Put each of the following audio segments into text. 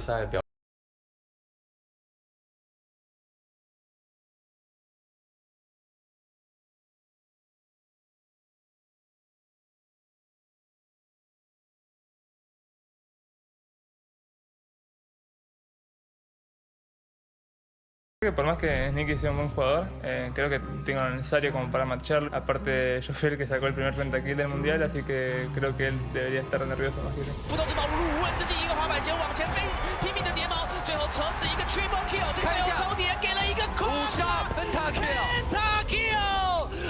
赛表。Por más que Sneaky sea un buen jugador, creo que tengo lo necesario como para matcharlo. Aparte, yo fui el que sacó el primer pentakill del mundial, así que creo que él debería estar nervioso más que yo. 不动之宝如无问，自己一个滑板鞋往前飞，拼命的叠毛，最后扯死一个 triple kill， 这个高点给了一个5杀 pentakill。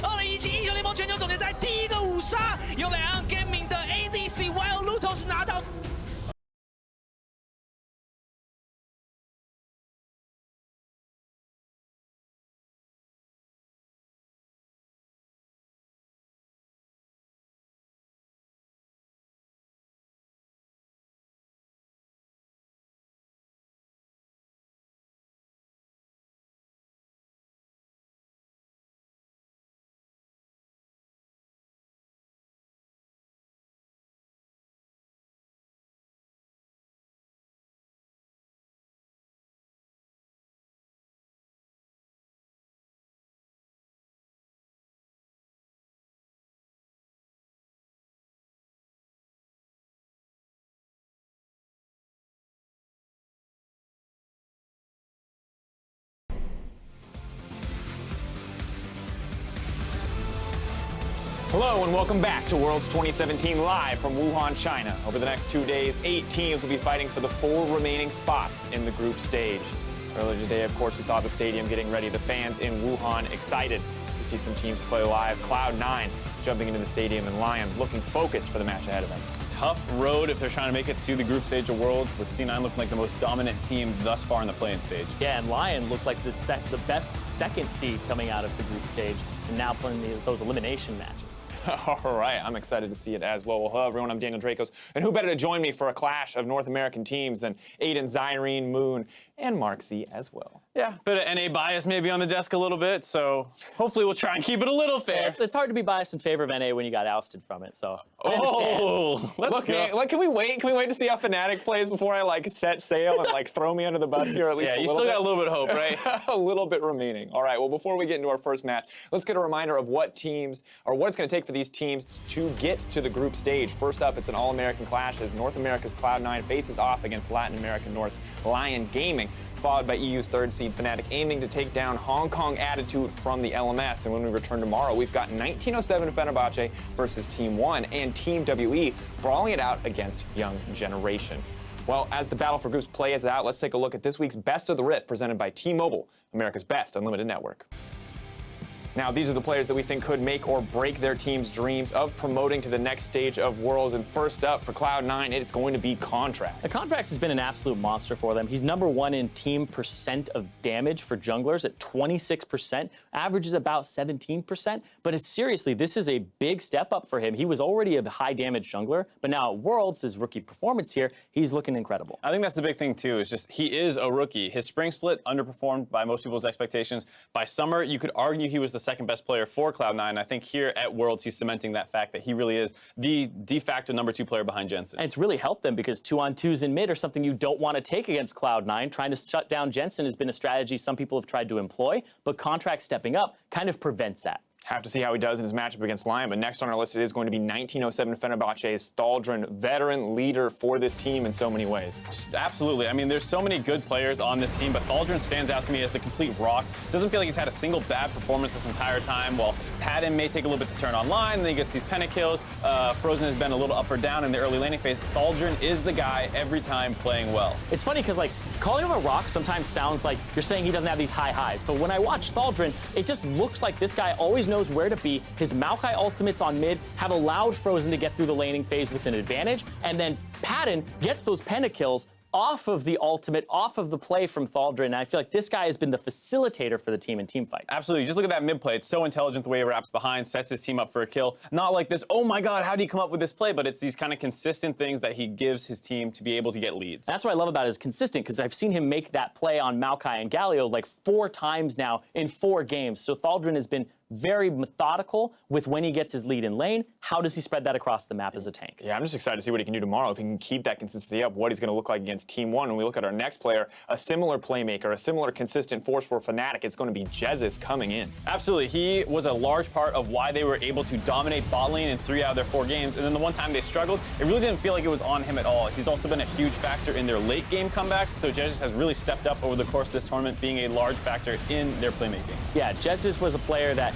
2017英雄联盟全球总决赛第一个5杀，由Lyon Gaming 的 ADC WhiteLotus 拿到。 Hello and welcome back to Worlds 2017 live from Wuhan, China. Over the next 2 days, 8 teams will be fighting for the 4 remaining spots in the group stage. Earlier today, of course, we saw the stadium getting ready. The fans in Wuhan excited to see some teams play live. Cloud9 jumping into the stadium and Lyon looking focused for the match ahead of them. Tough road if they're trying to make it to the group stage of Worlds, with C9 looking like the most dominant team thus far in the play-in stage. Yeah, and Lyon looked like the best second seed coming out of the group stage, and now playing those elimination matches. All right, I'm excited to see it as well. Well, hello everyone, I'm Daniel Dracos, and who better to join me for a clash of North American teams than Aiden, Zyrene, Moon, and Mark Z as well. Yeah, bit of NA bias maybe on the desk a little bit, so hopefully we'll try and keep it a little fair. Yeah, it's hard to be biased in favor of NA when you got ousted from it, so let's go. Can we wait? Can we wait to see how Fnatic plays before I like set sail and like throw me under the bus here at least? Yeah, you still got a little bit of hope, right? A little bit remaining. All right. Well, before we get into our first match, let's get a reminder of what teams or what it's going to take for these teams to get to the group stage. First up, it's an all-American clash as North America's Cloud9 faces off against Latin American North's Lyon Gaming, followed by EU's third seed Fnatic aiming to take down Hong Kong Attitude from the LMS. And when we return tomorrow, we've got 1907 Fenerbahce versus Team 1 and Team WE brawling it out against Young Generation. Well, as the battle for groups plays out, let's take a look at this week's Best of the Rift presented by T-Mobile, America's best unlimited network. Now, these are the players that we think could make or break their team's dreams of promoting to the next stage of Worlds. And first up for Cloud9, it's going to be Contractz. Contractz has been an absolute monster for them. He's #1 in team percent of damage for junglers at 26%, averages about 17%. But seriously, this is a big step up for him. He was already a high damage jungler, but now at Worlds, his rookie performance here, he's looking incredible. I think that's the big thing too, is just he is a rookie. His spring split underperformed by most people's expectations. By summer, you could argue he was the second best player for Cloud9. I think here at Worlds, he's cementing that fact that he really is the de facto #2 player behind Jensen. And it's really helped them because 2-on-2s in mid are something you don't want to take against Cloud9. Trying to shut down Jensen has been a strategy some people have tried to employ, but Contractz stepping up kind of prevents that. Have to see how he does in his matchup against Lyon, but next on our list it is going to be 1907 Fenerbahce's Thaldrun, veteran leader for this team in so many ways. Absolutely. I mean, there's so many good players on this team, but Thaldrun stands out to me as the complete rock. Doesn't feel like he's had a single bad performance this entire time. While Padden may take a little bit to turn online, and then he gets these pentakills. Frozen has been a little up or down in the early laning phase. Thaldrun is the guy every time playing well. It's funny because, like, calling him a rock sometimes sounds like you're saying he doesn't have these high highs, but when I watch Thaldrun, it just looks like this guy always knows where to be. His Maokai ultimates on mid have allowed Frozen to get through the laning phase with an advantage, and then Padden gets those pentakills off of the ultimate, off of the play from Thaldrun, and I feel like this guy has been the facilitator for the team in team fights. Absolutely. Just look at that mid play. It's so intelligent the way he wraps behind, sets his team up for a kill. Not like this, oh my god, how do you come up with this play? But it's these kind of consistent things that he gives his team to be able to get leads. That's what I love about it, is consistent, because I've seen him make that play on Maokai and Galio like 4 times now in 4 games. So Thaldrun has been very methodical with when he gets his lead in lane. How does he spread that across the map as a tank? Yeah, I'm just excited to see what he can do tomorrow. If he can keep that consistency up, what he's going to look like against Team 1. When we look at our next player, a similar playmaker, a similar consistent force for Fnatic, it's going to be Jesus coming in. Absolutely. He was a large part of why they were able to dominate bot lane in 3 out of their 4 games. And then the one time they struggled, it really didn't feel like it was on him at all. He's also been a huge factor in their late game comebacks. So Jesus has really stepped up over the course of this tournament, being a large factor in their playmaking. Yeah, Jesus was a player that,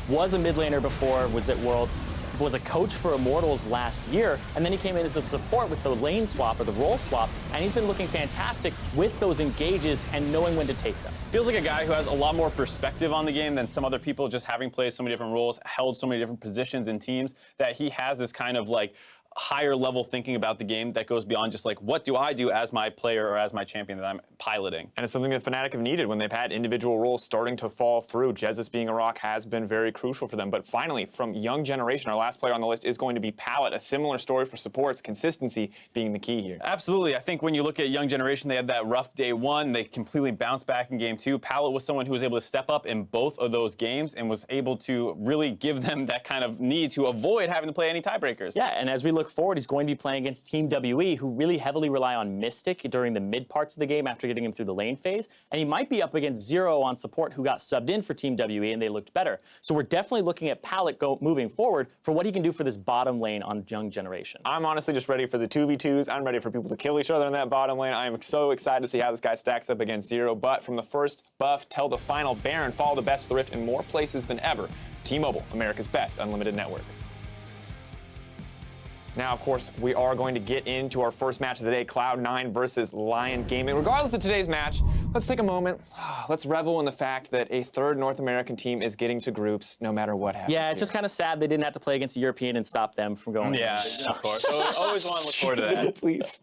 was a mid laner before, was at Worlds, was a coach for Immortals last year, and then he came in as a support with the lane swap or the role swap, and he's been looking fantastic with those engages and knowing when to take them. Feels like a guy who has a lot more perspective on the game than some other people, just having played so many different roles, held so many different positions in teams, that he has this kind of like higher level thinking about the game that goes beyond just like, what do I do as my player or as my champion that I'm piloting? And it's something that Fnatic have needed when they've had individual roles starting to fall through. Jesus being a rock has been very crucial for them. But finally, from young generation, our last player on the list is going to be Pallet. A similar story for supports, consistency being the key here. Absolutely. I think when you look at young generation, they had that rough day 1. They completely bounced back in game 2. Pallet was someone who was able to step up in both of those games and was able to really give them that kind of need to avoid having to play any tiebreakers. Yeah, and as we look forward, he's going to be playing against Team WE, who really heavily rely on Mystic during the mid parts of the game after getting him through the lane phase. And he might be up against Zero on support, who got subbed in for Team WE, and they looked better. So we're definitely looking at Pallet moving forward for what he can do for this bottom lane on young generation. I'm honestly just ready for the 2v2s. I'm ready for people to kill each other in that bottom lane. I am so excited to see how this guy stacks up against Zero. But from the first buff till the final Baron, follow the best of the Rift in more places than ever. T-Mobile, America's best unlimited network. Now, of course, we are going to get into our first match of the day, Cloud9 versus Lyon Gaming. Regardless of today's match, let's take a moment. Let's revel in the fact that a third North American team is getting to groups no matter what happens. Yeah, it's just kind of sad they didn't have to play against a European and stop them from going. Yeah, of course. Always want to look forward to that. Please.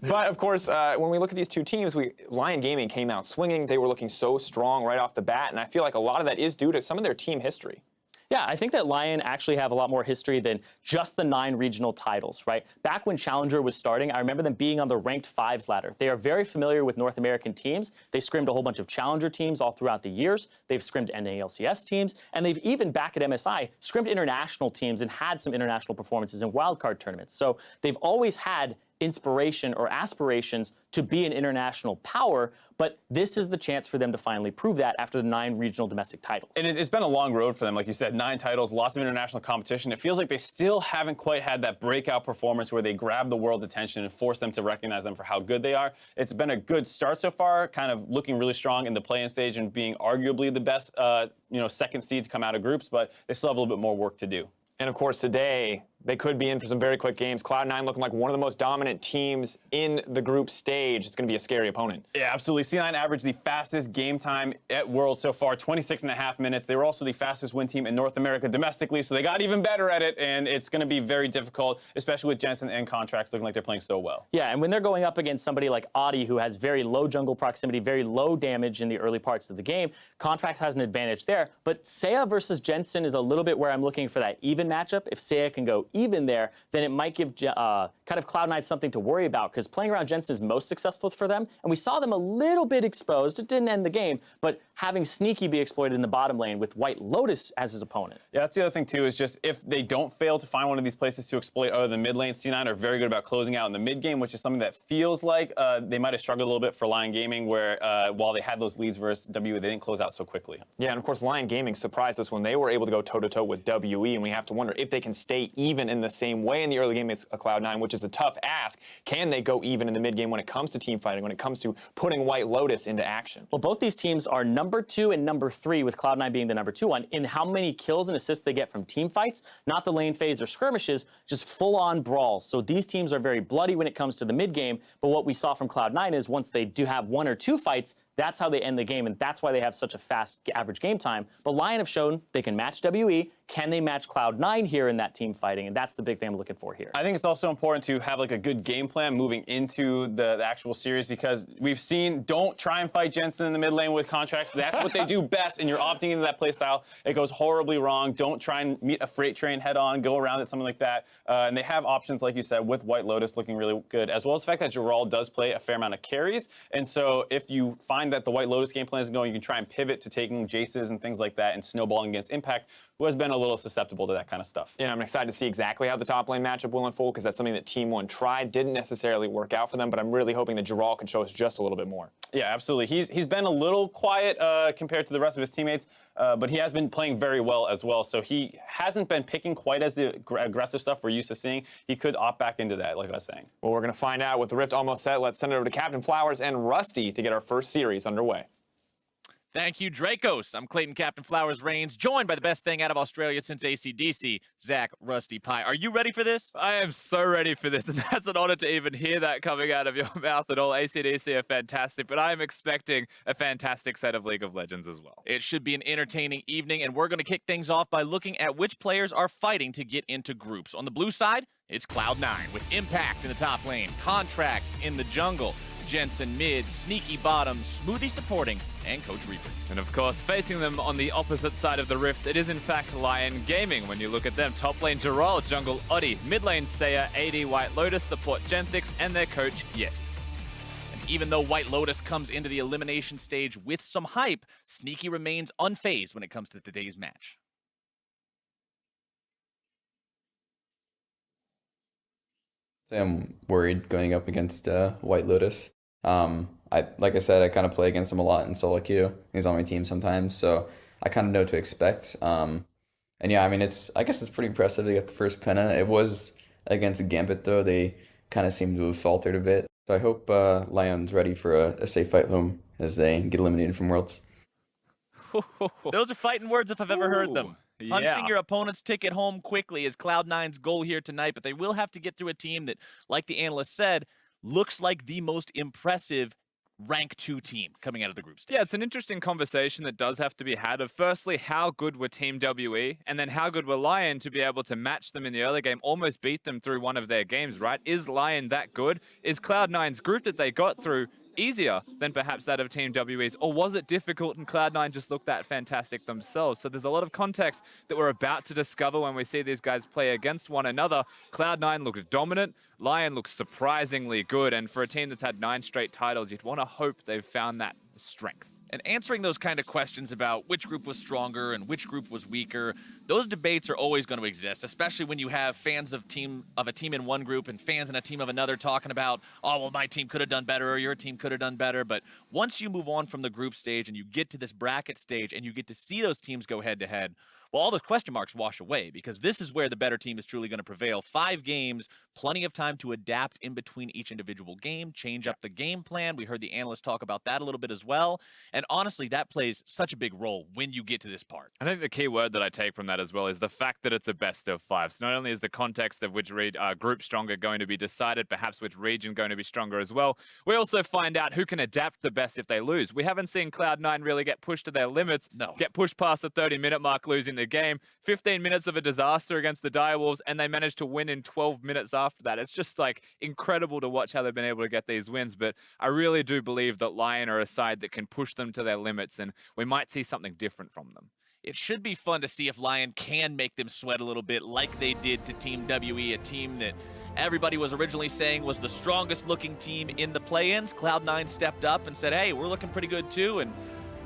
But, of course, when we look at these two teams, Lyon Gaming came out swinging. They were looking so strong right off the bat, and I feel like a lot of that is due to some of their team history. Yeah, I think that Lyon actually have a lot more history than just the 9 regional titles, right? Back when Challenger was starting, I remember them being on the ranked 5s ladder. They are very familiar with North American teams. They scrimmed a whole bunch of Challenger teams all throughout the years. They've scrimmed NALCS teams, and they've even back at MSI scrimmed international teams and had some international performances in wildcard tournaments. So they've always had inspiration or aspirations to be an international power, but this is the chance for them to finally prove that after the 9 regional domestic titles. And it's been a long road for them, like you said, 9 titles, lots of international competition. It feels like they still haven't quite had that breakout performance where they grab the world's attention and force them to recognize them for how good they are. It's been a good start so far, kind of looking really strong in the play-in stage and being arguably the best, second seed to come out of groups, but they still have a little bit more work to do. And of course, today, they could be in for some very quick games. Cloud9 looking like one of the most dominant teams in the group stage. It's going to be a scary opponent. Yeah, absolutely. C9 averaged the fastest game time at Worlds so far, 26.5 minutes. They were also the fastest win team in North America domestically, so they got even better at it, and it's going to be very difficult, especially with Jensen and Contractz looking like they're playing so well. Yeah, and when they're going up against somebody like Oddie, who has very low jungle proximity, very low damage in the early parts of the game, Contractz has an advantage there. But Seiya versus Jensen is a little bit where I'm looking for that even matchup. If Seiya can go even there, then it might give kind of Cloud9 something to worry about, because playing around Jensen is most successful for them, and we saw them a little bit exposed. It didn't end the game, but having Sneaky be exploited in the bottom lane with WhiteLotus as his opponent. Yeah, that's the other thing, too, is just if they don't fail to find one of these places to exploit other than mid lane, C9 are very good about closing out in the mid game, which is something that feels like they might have struggled a little bit for Lyon Gaming, where while they had those leads versus WE, they didn't close out so quickly. Yeah, and of course, Lyon Gaming surprised us when they were able to go toe-to-toe with WE, and we have to wonder if they can stay even in the same way in the early game as Cloud9, which is a tough ask. Can they go even in the mid game when it comes to team fighting, when it comes to putting WhiteLotus into action? Well, both these teams are number 2 and number 3, with Cloud9 being the number 2 one, in how many kills and assists they get from team fights, not the lane phase or skirmishes, just full-on brawls. So these teams are very bloody when it comes to the mid game, but what we saw from Cloud9 is once they do have 1 or 2 fights, that's how they end the game, and that's why they have such a fast average game time. But Lyon have shown they can match WE. Can they match Cloud9 here in that team fighting? And that's the big thing I'm looking for here. I think it's also important to have like a good game plan moving into the actual series, because we've seen don't try and fight Jensen in the mid lane with Contractz. That's what they do best, and you're opting into that play style. It goes horribly wrong. Don't try and meet a freight train head on, go around it, something like that. And they have options, like you said, with WhiteLotus looking really good, as well as the fact that Jirall does play a fair amount of carries. And so if you find find that the WhiteLotus game plan is going, you can try and pivot to taking Jaces and things like that and snowballing against Impact, who has been a little susceptible to that kind of stuff. Yeah, I'm excited to see exactly how the top lane matchup will unfold, because that's something that Team 1 tried, didn't necessarily work out for them, but I'm really hoping that Jirall can show us just a little bit more. Yeah, absolutely. He's been a little quiet compared to the rest of his teammates, but he has been playing very well as well. So he hasn't been picking quite as the aggressive stuff we're used to seeing. He could opt back into that, like I was saying. Well, we're going to find out with the Rift almost set. Let's send it over to Captain Flowers and Rusty to get our first series underway. Thank you, Dracos. I'm Clayton Captain Flowers Reigns, joined by the best thing out of Australia since AC/DC, Zach Rusty Pie. Are you ready for this? I am so ready for this, and that's an honor to even hear that coming out of your mouth at all. AC/DC are fantastic, but I am expecting a fantastic set of League of Legends as well. It should be an entertaining evening, and we're going to kick things off by looking at which players are fighting to get into groups. On the blue side, it's Cloud9 with Impact in the top lane, Contractz in the jungle, Jensen mid, Sneaky bottom, Smoothie supporting, and Coach Reaper. And of course, facing them on the opposite side of the rift, it is in fact Lyon Gaming. When you look at them, top lane Jirall, jungle Oddie, mid lane Seiya, AD WhiteLotus, support Genthix, and their coach Yet. And even though WhiteLotus comes into the elimination stage with some hype, Sneaky remains unfazed when it comes to today's match. So I'm worried going up against WhiteLotus. Like I said, I kind of play against him a lot in solo queue. He's on my team sometimes, so I kind of know what to expect. And yeah, I mean, I guess it's pretty impressive. They got the first penna. It was against Gambit though. They kind of seemed to have faltered a bit. So I hope Lyon's ready for a safe fight home as they get eliminated from Worlds. Those are fighting words if I've ever heard them. Punching Yeah. your opponent's ticket home quickly is Cloud9's goal here tonight, but they will have to get through a team that, like the analyst said, looks like the most impressive rank 2 team coming out of the group stage. Yeah, it's an interesting conversation that does have to be had of firstly, how good were Team WE, and then how good were Lyon to be able to match them in the early game, almost beat them through one of their games, right? Is Lyon that good? Is Cloud9's group that they got through easier than perhaps that of Team WE's, or was it difficult and Cloud9 just looked that fantastic themselves? So there's a lot of context that we're about to discover when we see these guys play against one another. Cloud9 looked dominant, Lyon looks surprisingly good, and for a team that's had 9 straight titles, you'd want to hope they've found that strength. And answering those kind of questions about which group was stronger and which group was weaker, those debates are always going to exist, especially when you have fans of a team in one group and fans in a team of another talking about, oh, well, my team could have done better or your team could have done better. But once you move on from the group stage and you get to this bracket stage and you get to see those teams go head-to-head, well, all those question marks wash away, because this is where the better team is truly going to prevail. 5 games, plenty of time to adapt in between each individual game, change up the game plan. We heard the analysts talk about that a little bit as well. And honestly, that plays such a big role when you get to this part. I think the key word that I take from that as well is the fact that it's a best of 5. So not only is the context of which group stronger going to be decided, perhaps which region going to be stronger as well, we also find out who can adapt the best if they lose. We haven't seen Cloud9 really get pushed to their limits, get pushed past the 30-minute mark, losing the game. 15 minutes of a disaster against the Direwolves, and they managed to win in 12 minutes after that. It's just like incredible to watch how they've been able to get these wins, but I really do believe that Lyon are a side that can push them to their limits, and we might see something different from them. It should be fun to see if Lyon can make them sweat a little bit like they did to Team WE, a team that everybody was originally saying was the strongest looking team in the play-ins. Cloud9 stepped up and said, hey, we're looking pretty good too, and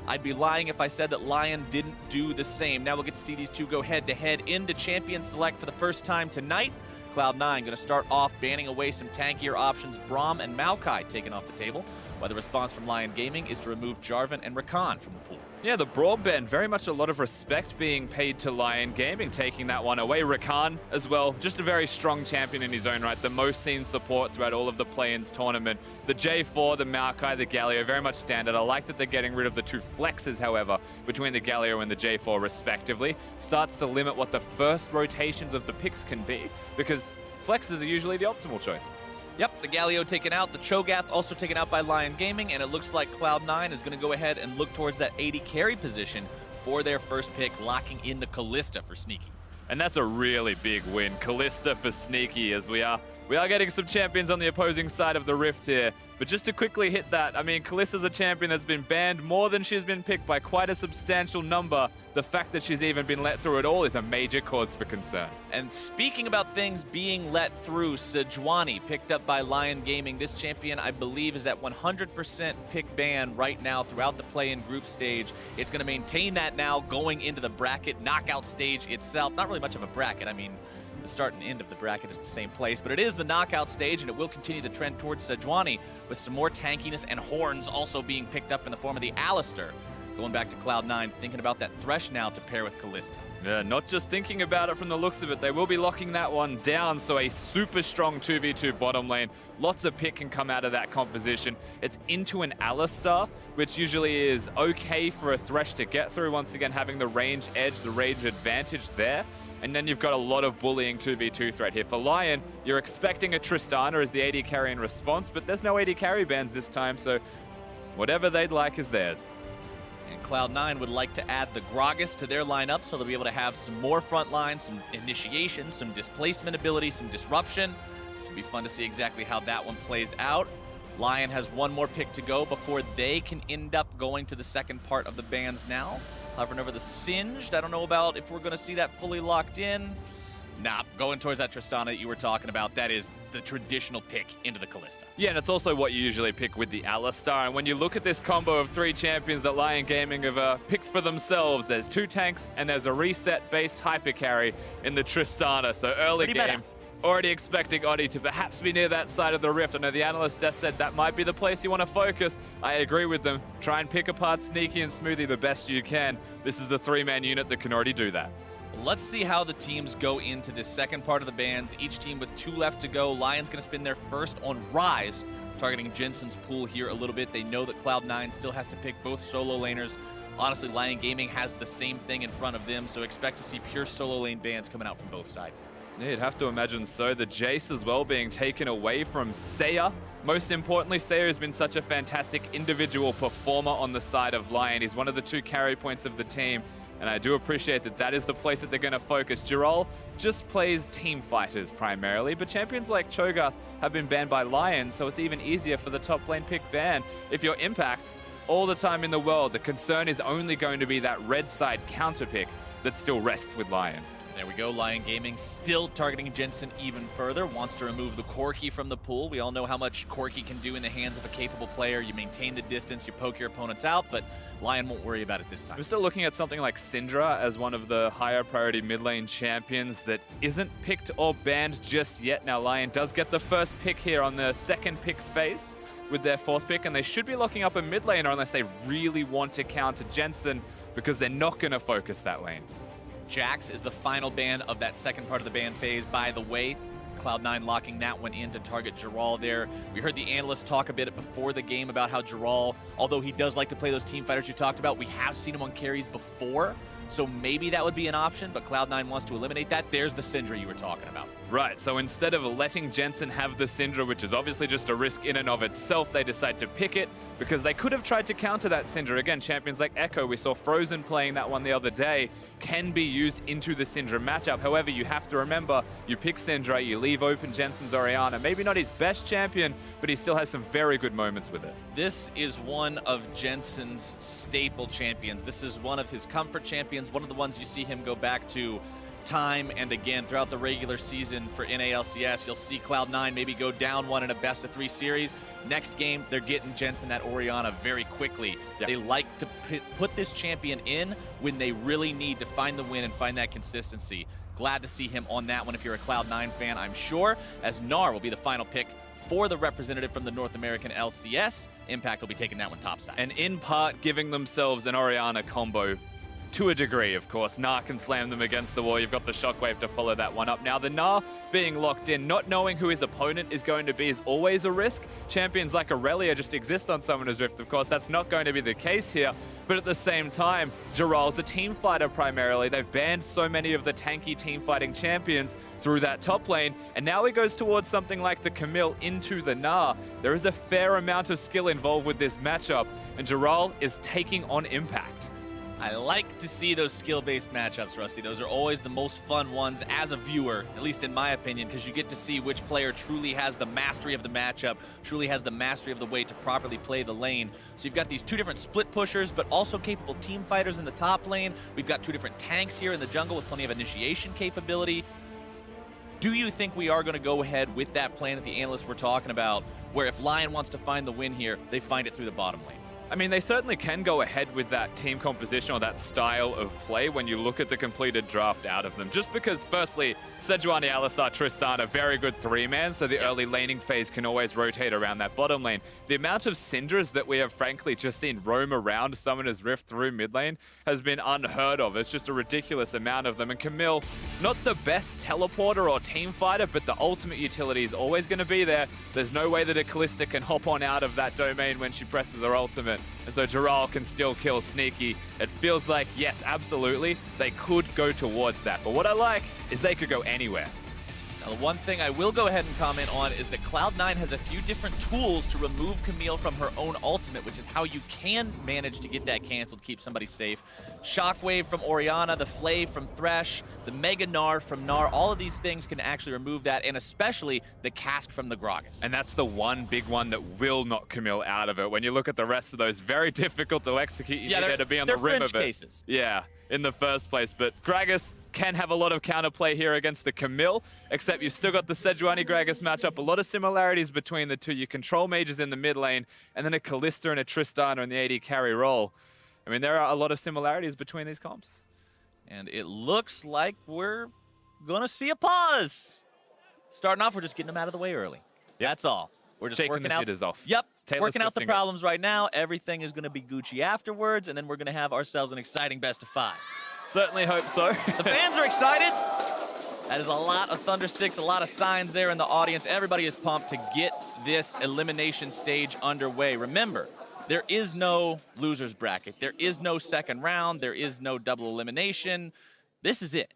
I'd be lying if I said that Lyon didn't do the same. Now we'll get to see these two go head-to-head into Champion Select for the first time tonight. Cloud9 going to start off banning away some tankier options, Braum and Maokai taken off the table, while the response from Lyon Gaming is to remove Jarvan and Rakan from the pool. Yeah, the broadband, very much a lot of respect being paid to Lyon Gaming, taking that one away. Rakan as well, just a very strong champion in his own right, the most seen support throughout all of the play-ins tournament. The J4, the Maokai, the Galio, very much standard. I like that they're getting rid of the 2 flexes, however, between the Galio and the J4 respectively. Starts to limit what the first rotations of the picks can be, because flexes are usually the optimal choice. Yep, the Galio taken out, the Cho'Gath also taken out by Lyon Gaming, and it looks like Cloud9 is going to go ahead and look towards that AD carry position for their first pick, locking in the Kalista for Sneaky. And that's a really big win. Kalista for Sneaky, as we are We are getting some champions on the opposing side of the rift here. But just to quickly hit that, I mean, Kalista's a champion that's been banned more than she's been picked by quite a substantial number. The fact that she's even been let through at all is a major cause for concern. And speaking about things being let through, Sejuani picked up by Lyon Gaming. This champion, I believe, is at 100% pick ban right now throughout the play-in group stage. It's going to maintain that now going into the bracket knockout stage itself. Not really much of a bracket. I mean, the start and end of the bracket is the same place, but it is the knockout stage, and it will continue to trend towards Sejuani with some more tankiness and horns also being picked up in the form of the Alistar. Going back to Cloud9, thinking about that Thresh now to pair with Kalista. Yeah, not just thinking about it from the looks of it. They will be locking that one down, so a super strong 2v2 bottom lane. Lots of pick can come out of that composition. It's into an Alistar, which usually is okay for a Thresh to get through, once again having the range edge, the range advantage there. And then you've got a lot of bullying 2v2 threat here. For Lyon, you're expecting a Tristana as the AD carry in response, but there's no AD carry bans this time, so whatever they'd like is theirs. And Cloud9 would like to add the Gragas to their lineup, so they'll be able to have some more front line, some initiation, some displacement ability, some disruption. It'll be fun to see exactly how that one plays out. Lyon has one more pick to go before they can end up going to the second part of the bans now. Hovering over the Singed. I don't know about if we're going to see that fully locked in. Nah, going towards that Tristana that you were talking about. That is the traditional pick into the Kalista. Yeah, and it's also what you usually pick with the Alistar. And when you look at this combo of 3 champions that Lyon Gaming have picked for themselves, there's 2 tanks and there's a reset-based hyper carry in the Tristana. So early Pretty game. meta. Already expecting Oddie to perhaps be near that side of the rift. I know the analyst just said that might be the place you want to focus. I agree with them. Try and pick apart Sneaky and Smoothie the best you can. This is the 3-man unit that can already do that. Let's see how the teams go into this second part of the bans. Each team with 2 left to go. Lion's going to spin their first on Rise, targeting Jensen's pool here a little bit. They know that Cloud9 still has to pick both solo laners. Honestly, Lyon Gaming has the same thing in front of them, so expect to see pure solo lane bans coming out from both sides. Yeah, you'd have to imagine so. The Jace as well being taken away from Seiya. Most importantly, Seiya has been such a fantastic individual performer on the side of Lyon. He's one of the 2 carry points of the team, and I do appreciate that that is the place that they're going to focus. Jirall just plays team fighters primarily, but champions like Cho'Gath have been banned by Lyon, so it's even easier for the top lane pick ban. If you're Impact, all the time in the world, the concern is only going to be that red side counter pick that still rests with Lyon. There we go, Lyon Gaming still targeting Jensen even further, wants to remove the Corki from the pool. We all know how much Corki can do in the hands of a capable player. You maintain the distance, you poke your opponents out, but Lyon won't worry about it this time. We're still looking at something like Syndra as one of the higher priority mid lane champions that isn't picked or banned just yet. Now Lyon does get the first pick here on the second pick phase with their 4th pick, and they should be locking up a mid laner unless they really want to counter Jensen, because they're not going to focus that lane. Jax is the final ban of that second part of the ban phase, by the way. Cloud9 locking that one in to target Jirall there. We heard the analyst talk a bit before the game about how Jirall, although he does like to play those team fighters you talked about, we have seen him on carries before, so maybe that would be an option, but Cloud9 wants to eliminate that. There's the Syndra you were talking about. Right, so instead of letting Jensen have the Syndra, which is obviously just a risk in and of itself, they decide to pick it because they could have tried to counter that Syndra. Again, champions like Echo, we saw Frozen playing that one the other day, can be used into the Syndra matchup. However, you have to remember, you pick Syndra, you leave open Jensen's Orianna. Maybe not his best champion, but he still has some very good moments with it. This is one of Jensen's staple champions. This is one of his comfort champions, one of the ones you see him go back to time and again throughout the regular season for NALCS. You'll see Cloud9 maybe go down 1 in a best-of-3 series. Next game, they're getting Jensen that Orianna very quickly. Yep. They like to put this champion in when they really need to find the win and find that consistency. Glad to see him on that one if you're a Cloud9 fan, I'm sure, as Gnar will be the final pick for the representative from the North American LCS. Impact will be taking that one topside. And in part, giving themselves an Orianna combo to a degree, of course. Gnar can slam them against the wall. You've got the Shockwave to follow that one up. Now, the Gnar being locked in, not knowing who his opponent is going to be is always a risk. Champions like Aurelia just exist on Summoner's Rift, of course. That's not going to be the case here. But at the same time, Jirall's a team fighter primarily. They've banned so many of the tanky team fighting champions through that top lane. And now he goes towards something like the Camille into the Gnar. There is a fair amount of skill involved with this matchup. And Jirall is taking on Impact. I like to see those skill-based matchups, Rusty. Those are always the most fun ones as a viewer, at least in my opinion, because you get to see which player truly has the mastery of the matchup, truly has the mastery of the way to properly play the lane. So you've got these two different split pushers, but also capable team fighters in the top lane. We've got two different tanks here in the jungle with plenty of initiation capability. Do you think we are going to go ahead with that plan that the analysts were talking about, where if Lyon wants to find the win here, they find it through the bottom lane? I mean, they certainly can go ahead with that team composition or that style of play when you look at the completed draft out of them. Just because, firstly, Sejuani, Alistar, Tristana, very good three-man, so the early laning phase can always rotate around that bottom lane. The amount of Syndras that we have, frankly, just seen roam around Summoner's Rift through mid lane has been unheard of. It's just a ridiculous amount of them. And Camille, not the best teleporter or team fighter, but the ultimate utility is always going to be there. There's no way that a Kalista can hop on out of that domain when she presses her ultimate. And so Jirall can still kill Sneaky. It feels like, yes, absolutely, they could go towards that. But what I like is they could go anywhere. Now, the one thing I will go ahead and comment on is that Cloud9 has a few different tools to remove Camille from her own ultimate, which is how you can manage to get that canceled, keep somebody safe. Shockwave from Orianna, the Flay from Thresh, the Mega Gnar from Gnar, all of these things can actually remove that, and especially the Cask from the Gragas. And that's the one big one that will knock Camille out of it. When you look at the rest of those, very difficult to execute. You need there to be on the rim of it. Cases. Yeah, in the first place. But Gragas can have a lot of counterplay here against the Camille, except you've still got the Sejuani Gragas matchup. A lot of similarities between the two. You control mages in the mid lane, and then a Kalista and a Tristana in the AD carry role. I mean, there are a lot of similarities between these comps. And it looks like we're going to see a pause. Starting off, we're just getting them out of the way early. Yep. That's all. We're just shaking working the out. jitters off. Yep. Taylor working out the Swift problems right now. Everything is going to be Gucci afterwards, and then we're going to have ourselves an exciting best of 5. Certainly hope so. The fans are excited. That is a lot of thunder sticks, a lot of signs there in the audience. Everybody is pumped to get this elimination stage underway. Remember, there is no loser's bracket. There is no second round. There is no double elimination. This is it.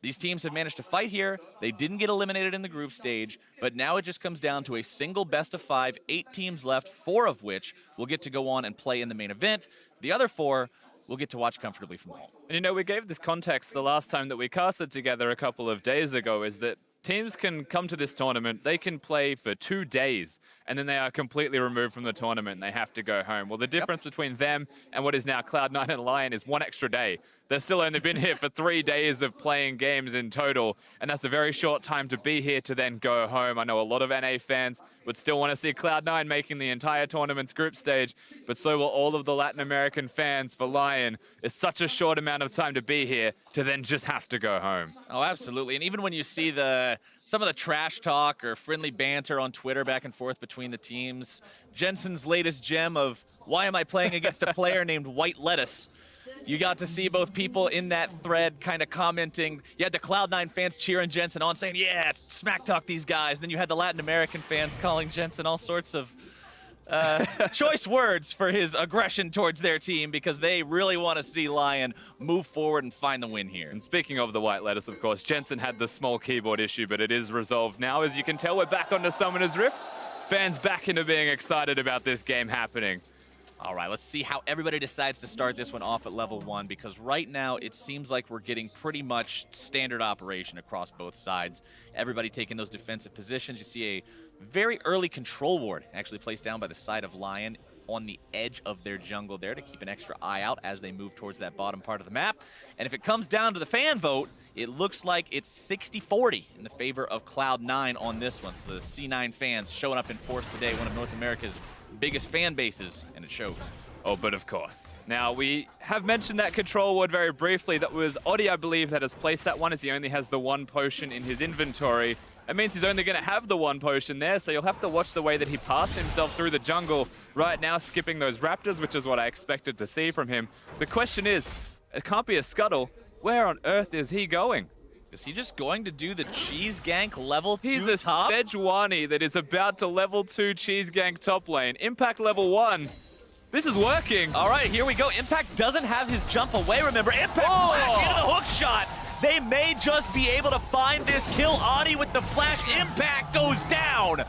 These teams have managed to fight here. They didn't get eliminated in the group stage, but now it just comes down to a single best of 5, 8 teams left, 4 of which will get to go on and play in the main event. The other 4 will get to watch comfortably from home. And you know, we gave this context the last time that we casted together a couple of days ago, is that teams can come to this tournament, they can play for 2 days, and then they are completely removed from the tournament and they have to go home. Well, the difference between them and what is now Cloud9 and Lyon is 1 extra day. They've still only been here for 3 days of playing games in total, and that's a very short time to be here to then go home. I know a lot of NA fans would still want to see Cloud9 making the entire tournament's group stage, but so will all of the Latin American fans for Lyon. It's such a short amount of time to be here to then just have to go home. Oh, absolutely. And even when you see some of the trash talk or friendly banter on Twitter back and forth between the teams, Jensen's latest gem of, why am I playing against a player named WhiteLotus? You got to see both people in that thread kind of commenting. You had the Cloud9 fans cheering Jensen on, saying, yeah, smack talk these guys. And then you had the Latin American fans calling Jensen all sorts of choice words for his aggression towards their team, because they really want to see Lyon move forward and find the win here. And speaking of the WhiteLotus, of course, Jensen had the small keyboard issue, but it is resolved now. As you can tell, we're back onto Summoner's Rift. Fans back into being excited about this game happening. All right, let's see how everybody decides to start this one off at level 1, because right now it seems like we're getting pretty much standard operation across both sides. Everybody taking those defensive positions. You see a very early control ward actually placed down by the side of Lyon on the edge of their jungle there to keep an extra eye out as they move towards that bottom part of the map. And if it comes down to the fan vote, it looks like it's 60-40 in the favor of Cloud9 on this one. So the C9 fans showing up in force today, one of North America's biggest fan bases, and it shows. Oh, but of course. Now, we have mentioned that control ward very briefly. That was Oddie, I believe, that has placed that one, as he only has the 1 potion in his inventory. It means he's only going to have the 1 potion there, so you'll have to watch the way that he passes himself through the jungle right now, skipping those raptors, which is what I expected to see from him. The question is, it can't be a scuttle. Where on earth is he going? Is he just going to do the cheese gank level 2 He's a top? Sejuani that is about to level 2 cheese gank top lane. Impact level 1. This is working. All right, here we go. Impact doesn't have his jump away. Remember, Impact flash into the hook shot. They may just be able to find this kill. Oddie with the flash. Impact goes down.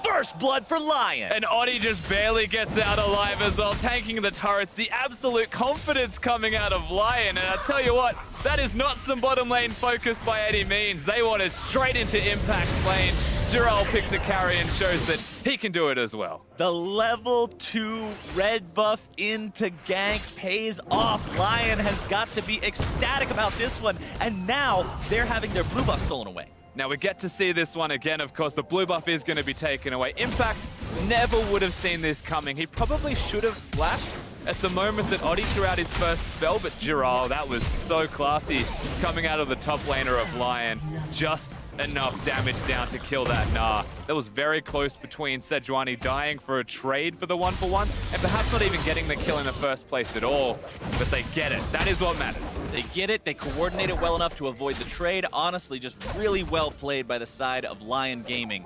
First blood for Lyon. And Oddie just barely gets out alive as well, tanking the turrets. The absolute confidence coming out of Lyon. And I tell you what, that is not some bottom lane focus by any means. They want it straight into Impact's lane. Jirall picks a carry and shows that he can do it as well. The level 2 red buff into gank pays off. Lyon has got to be ecstatic about this one, and now they're having their blue buff stolen away. Now we get to see this one again, of course. The blue buff is going to be taken away. Impact never would have seen this coming. He probably should have flashed at the moment that Oddie threw out his first spell, but Jirall, that was so classy coming out of the top laner of Lyon. Just enough damage down to kill that Gnar. That was very close between Sejuani dying for a trade for the 1-for-1 and perhaps not even getting the kill in the first place at all, but they get it. That is what matters. They get it, they coordinate it well enough to avoid the trade. Honestly, just really well played by the side of Lyon Gaming.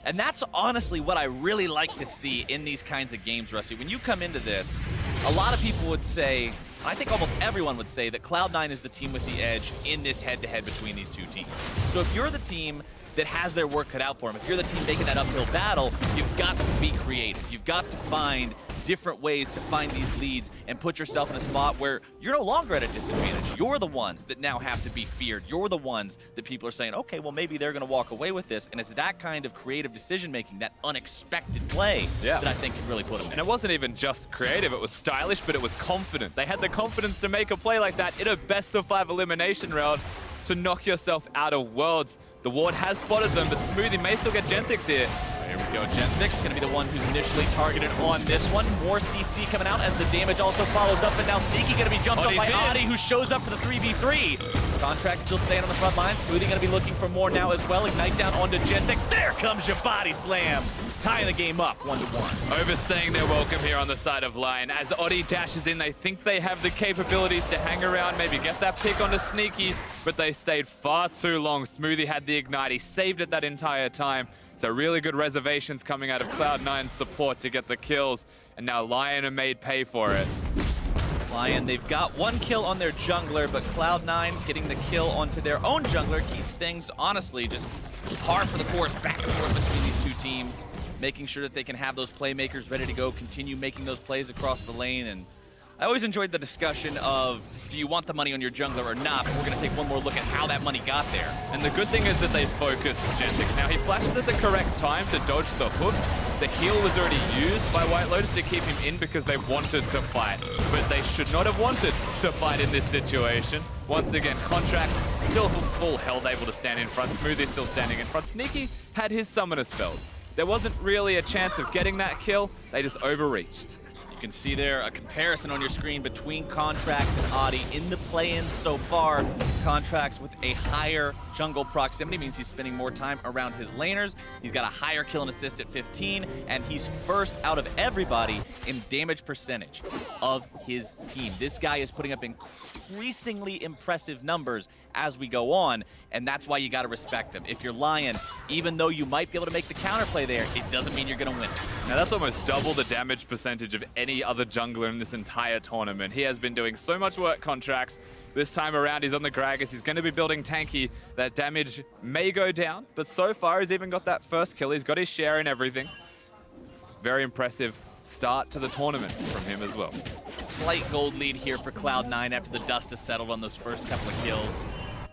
And that's honestly what I really like to see in these kinds of games, Rusty. When you come into this, a lot of people would say, I think almost everyone would say, that Cloud9 is the team with the edge in this head-to-head between these two teams. So if you're the team that has their work cut out for them, if you're the team making that uphill battle, you've got to be creative. You've got to find different ways to find these leads and put yourself in a spot where you're no longer at a disadvantage. You're the ones that now have to be feared. You're the ones that people are saying, okay, well, maybe they're going to walk away with this. And it's that kind of creative decision-making, that unexpected play that I think can really put them in. And it wasn't even just creative. It was stylish, but it was confident. They had the confidence to make a play like that in a best-of-5 elimination round to knock yourself out of Worlds. The ward has spotted them, but Smoothie may still get Genthix here. Here we go, Genthix going to be the one who's initially targeted on this one. More CC coming out as the damage also follows up, but now Sneaky going to be jumped up by Oddie, who shows up for the 3v3. Contractz still staying on the front line. Smoothie going to be looking for more now as well. Ignite down onto Genthix. There comes your body slam. Tying the game up 1-1. Overstaying their welcome here on the side of Lyon. As Oddie dashes in, they think they have the capabilities to hang around, maybe get that pick onto Sneaky, but they stayed far too long. Smoothie had the ignite. He saved it that entire time. So really good reservations coming out of Cloud9's support to get the kills. And now Lyon are made pay for it. Lyon, they've got one kill on their jungler, but Cloud9 getting the kill onto their own jungler keeps things, honestly, just par for the course, back and forth between these two teams, making sure that they can have those playmakers ready to go, continue making those plays across the lane. And I always enjoyed the discussion of, do you want the money on your jungler or not? But we're going to take one more look at how that money got there. And the good thing is that they focused Genthix. Now, he flashes at the correct time to dodge the hook. The heal was already used by WhiteLotus to keep him in because they wanted to fight. But they should not have wanted to fight in this situation. Once again, Contractz still full health, able to stand in front. Smoothie still standing in front. Sneaky had his summoner spells. There wasn't really a chance of getting that kill. They just overreached. You can see there a comparison on your screen between Contractz and Oddie in the play-ins so far. Contractz with a higher jungle proximity means he's spending more time around his laners. He's got a higher kill and assist at 15, and he's first out of everybody in damage percentage of his team. This guy is putting up increasingly impressive numbers as we go on, and that's why you got to respect him. If you're Lyon, even though you might be able to make the counterplay there, it doesn't mean you're going to win. Now that's almost double the damage percentage of any other jungler in this entire tournament. He has been doing so much work, Contractz. This time around, he's on the Gragas. He's going to be building tanky. That damage may go down, but so far he's even got that first kill. He's got his share in everything. Very impressive start to the tournament from him as well. Slight gold lead here for Cloud9 after the dust has settled on those first couple of kills.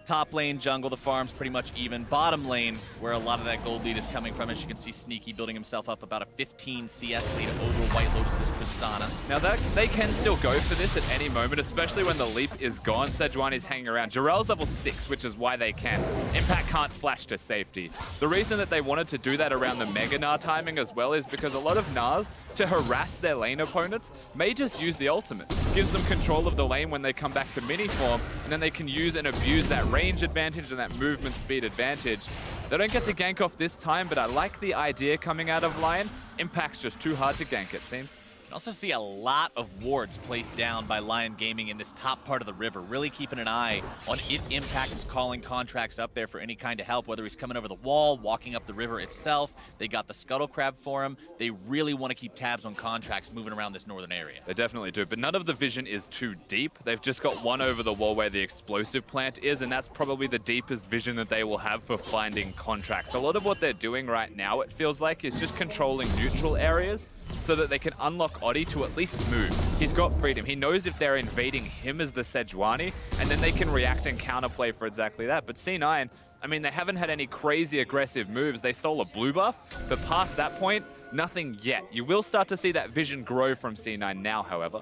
Top lane, jungle, the farm's pretty much even. Bottom lane, where a lot of that gold lead is coming from, as you can see Sneaky building himself up about a 15 CS lead over WhiteLotus' Tristana. Now they can still go for this at any moment, especially when the leap is gone. Sejuani's hanging around. Jirall's level 6, which is why they can. Impact can't flash to safety. The reason that they wanted to do that around the Mega Gnar timing as well is because a lot of Gnars, to harass their lane opponents, may just use the ultimate. Gives them control of the lane when they come back to mini form, and then they can use and abuse that range advantage and that movement speed advantage. They don't get the gank off this time, but I like the idea coming out of Lyon. Impact's just too hard to gank, it seems. You can also see a lot of wards placed down by Lyon Gaming in this top part of the river, really keeping an eye on if Impact is calling Contractz up there for any kind of help, whether he's coming over the wall, walking up the river itself. They got the Scuttle Crab for him. They really want to keep tabs on Contractz moving around this northern area. They definitely do, but none of the vision is too deep. They've just got one over the wall where the explosive plant is, and that's probably the deepest vision that they will have for finding Contractz. A lot of what they're doing right now, it feels like, is just controlling neutral areas so that they can unlock Oddie to at least move. He's got freedom. He knows if they're invading him as the Sejuani, and then they can react and counterplay for exactly that. But C9, I mean, they haven't had any crazy aggressive moves. They stole a blue buff, but past that point, nothing yet. You will start to see that vision grow from C9 now, however.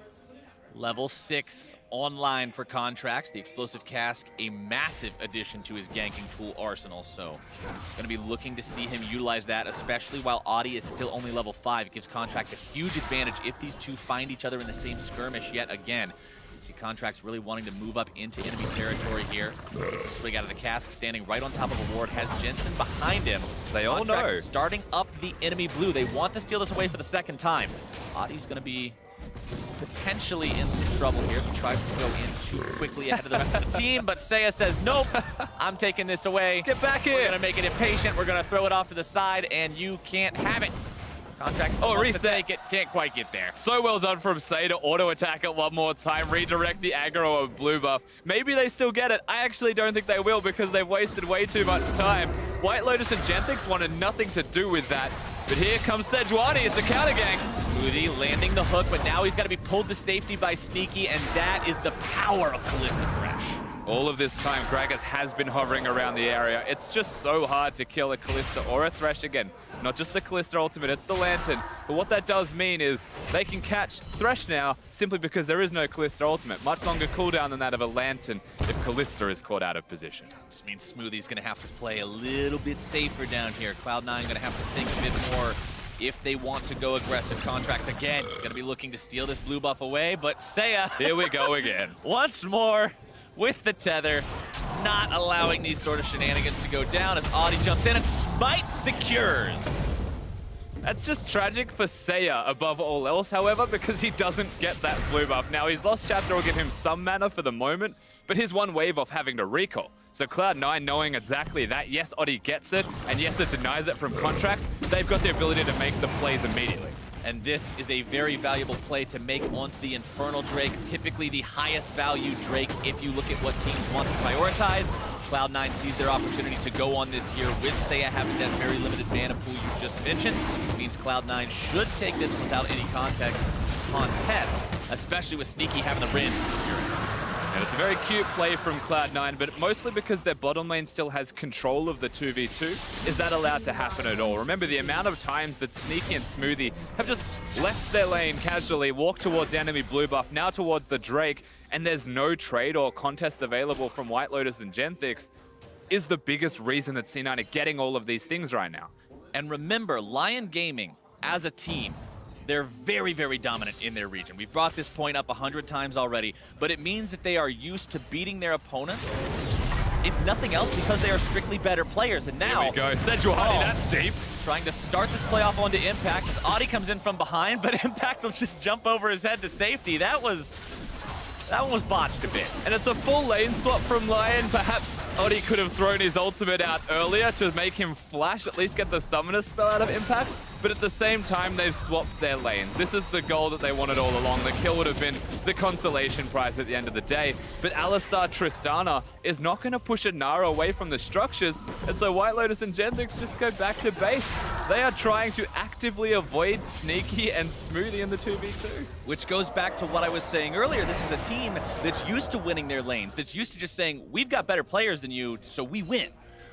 Level 6 online for Contractz. The explosive cask, a massive addition to his ganking tool arsenal. So going to be looking to see him utilize that, especially while Oddie is still only level 5. It gives Contractz a huge advantage if these two find each other in the same skirmish yet again. You can see Contractz really wanting to move up into enemy territory here. Gets a swig out of the cask, standing right on top of a ward, has Jensen behind him. They all know. Starting up the enemy blue. They want to steal this away for the second time. Oddie's going to be potentially in some trouble here if he tries to go in too quickly ahead of the rest of the team, but Seiya says, nope, I'm taking this away. Get back in. We're gonna make it impatient, we're gonna throw it off to the side, and you can't have it. Contractz wants to take it, can't quite get there. So well done from Seiya to auto-attack it one more time, redirect the aggro of blue buff. Maybe they still get it. I actually don't think they will because they've wasted way too much time. WhiteLotus and Genthix wanted nothing to do with that. But here comes Sejuani, it's a counter gang. Smoothie landing the hook, but now he's got to be pulled to safety by Sneaky, and that is the power of Kalista Thresh. All of this time, Gragas has been hovering around the area. It's just so hard to kill a Kalista or a Thresh again. Not just the Kalista ultimate, it's the Lantern. But what that does mean is they can catch Thresh now simply because there is no Kalista ultimate. Much longer cooldown than that of a Lantern if Kalista is caught out of position. This means Smoothie's going to have to play a little bit safer down here. Cloud9 going to have to think a bit more if they want to go aggressive. Contractz again, going to be looking to steal this blue buff away, but Seiya. Here we go again. Once more with the tether, not allowing these sort of shenanigans to go down as Oddie jumps in and Smite secures. That's just tragic for Seiya above all else, however, because he doesn't get that blue buff. Now, his Lost Chapter will give him some mana for the moment, but he's one wave off having to recall. So Cloud9 knowing exactly that, yes, Oddie gets it, and yes, it denies it from Contractz, they've got the ability to make the plays immediately. And this is a very valuable play to make onto the Infernal Drake, typically the highest value Drake if you look at what teams want to prioritize. Cloud9 sees their opportunity to go on this here with Seiya having that very limited mana pool you just mentioned. It means Cloud9 should take this without any contest, especially with Sneaky having the Rin securing. And it's a very cute play from Cloud9, but mostly because their bottom lane still has control of the 2v2. Is that allowed to happen at all? Remember the amount of times that Sneaky and Smoothie have just left their lane casually, walked towards the enemy blue buff, now towards the Drake, and there's no trade or contest available from WhiteLotus and Genthix, is the biggest reason that C9 are getting all of these things right now. And remember, Lyon Gaming, as a team, they're very, very dominant in their region. We've brought this point up 100 times already, but it means that they are used to beating their opponents, if nothing else, because they are strictly better players. And now, here we go, Sejuani, that's deep. Trying to start this playoff onto Impact. Oddie comes in from behind, but Impact will just jump over his head to safety. That one was botched a bit. And it's a full lane swap from Lyon. Perhaps Oddie could have thrown his ultimate out earlier to make him flash, at least get the summoner spell out of Impact. But at the same time, they've swapped their lanes. This is the goal that they wanted all along. The kill would have been the consolation prize at the end of the day. But Alistar Tristana is not going to push a Gnar away from the structures. And so WhiteLotus and Genthix just go back to base. They are trying to actively avoid Sneaky and Smoothie in the 2v2. Which goes back to what I was saying earlier. This is a team that's used to winning their lanes, that's used to just saying, we've got better players than you, so we win.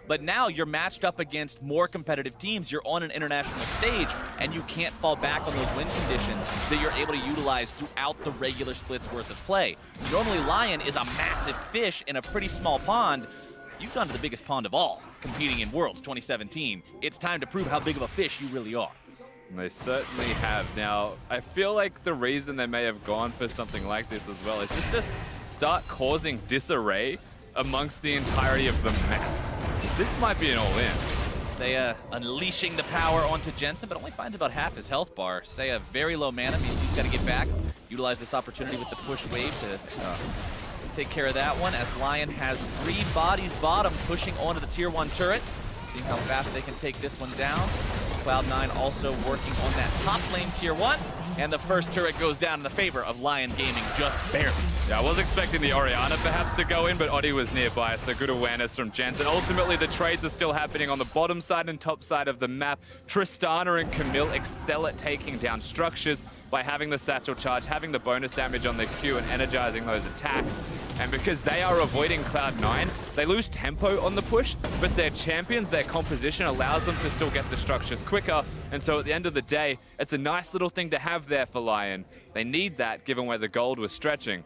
But now you're matched up against more competitive teams. You're on an international stage, and you can't fall back on those win conditions that you're able to utilize throughout the regular split's worth of play. Normally, Lyon is a massive fish in a pretty small pond. You've gone to the biggest pond of all, competing in Worlds 2017. It's time to prove how big of a fish you really are. They certainly have. Now, I feel like the reason they may have gone for something like this as well is just to start causing disarray amongst the entirety of the map. This might be an all-in. Seiya unleashing the power onto Jensen, but only finds about half his health bar. Seiya very low mana, means he's got got to get back. Utilize this opportunity with the push wave to take care of that one, as Lyon has 3 bodies bottom pushing onto the tier 1 turret. Seeing how fast they can take this one down. Cloud9 also working on that top lane tier 1. And the first turret goes down in the favor of Lyon Gaming, just barely. Yeah, I was expecting the Orianna perhaps to go in, but Oddie was nearby, so good awareness from Jensen. Ultimately, the trades are still happening on the bottom side and top side of the map. Tristana and Camille excel at taking down structures by having the satchel charge, having the bonus damage on the Q and energizing those attacks. And because they are avoiding Cloud9, they lose tempo on the push, but their champions, their composition allows them to still get the structures quicker. And so at the end of the day, it's a nice little thing to have there for Lyon. They need that given where the gold was stretching.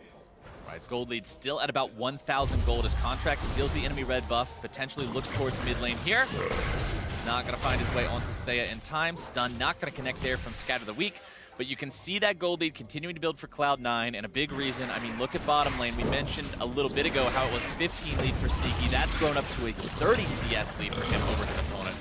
Right, gold lead still at about 1,000 gold as Contractz steals the enemy red buff, potentially looks towards mid lane here. Not gonna find his way onto Seiya in time. Stun not gonna connect there from Scatter the Weak. But you can see that gold lead continuing to build for Cloud9, and a big reason, I mean, look at bottom lane. We mentioned a little bit ago how it was 15 lead for Sneaky. That's grown up to a 30 CS lead for him over his opponent.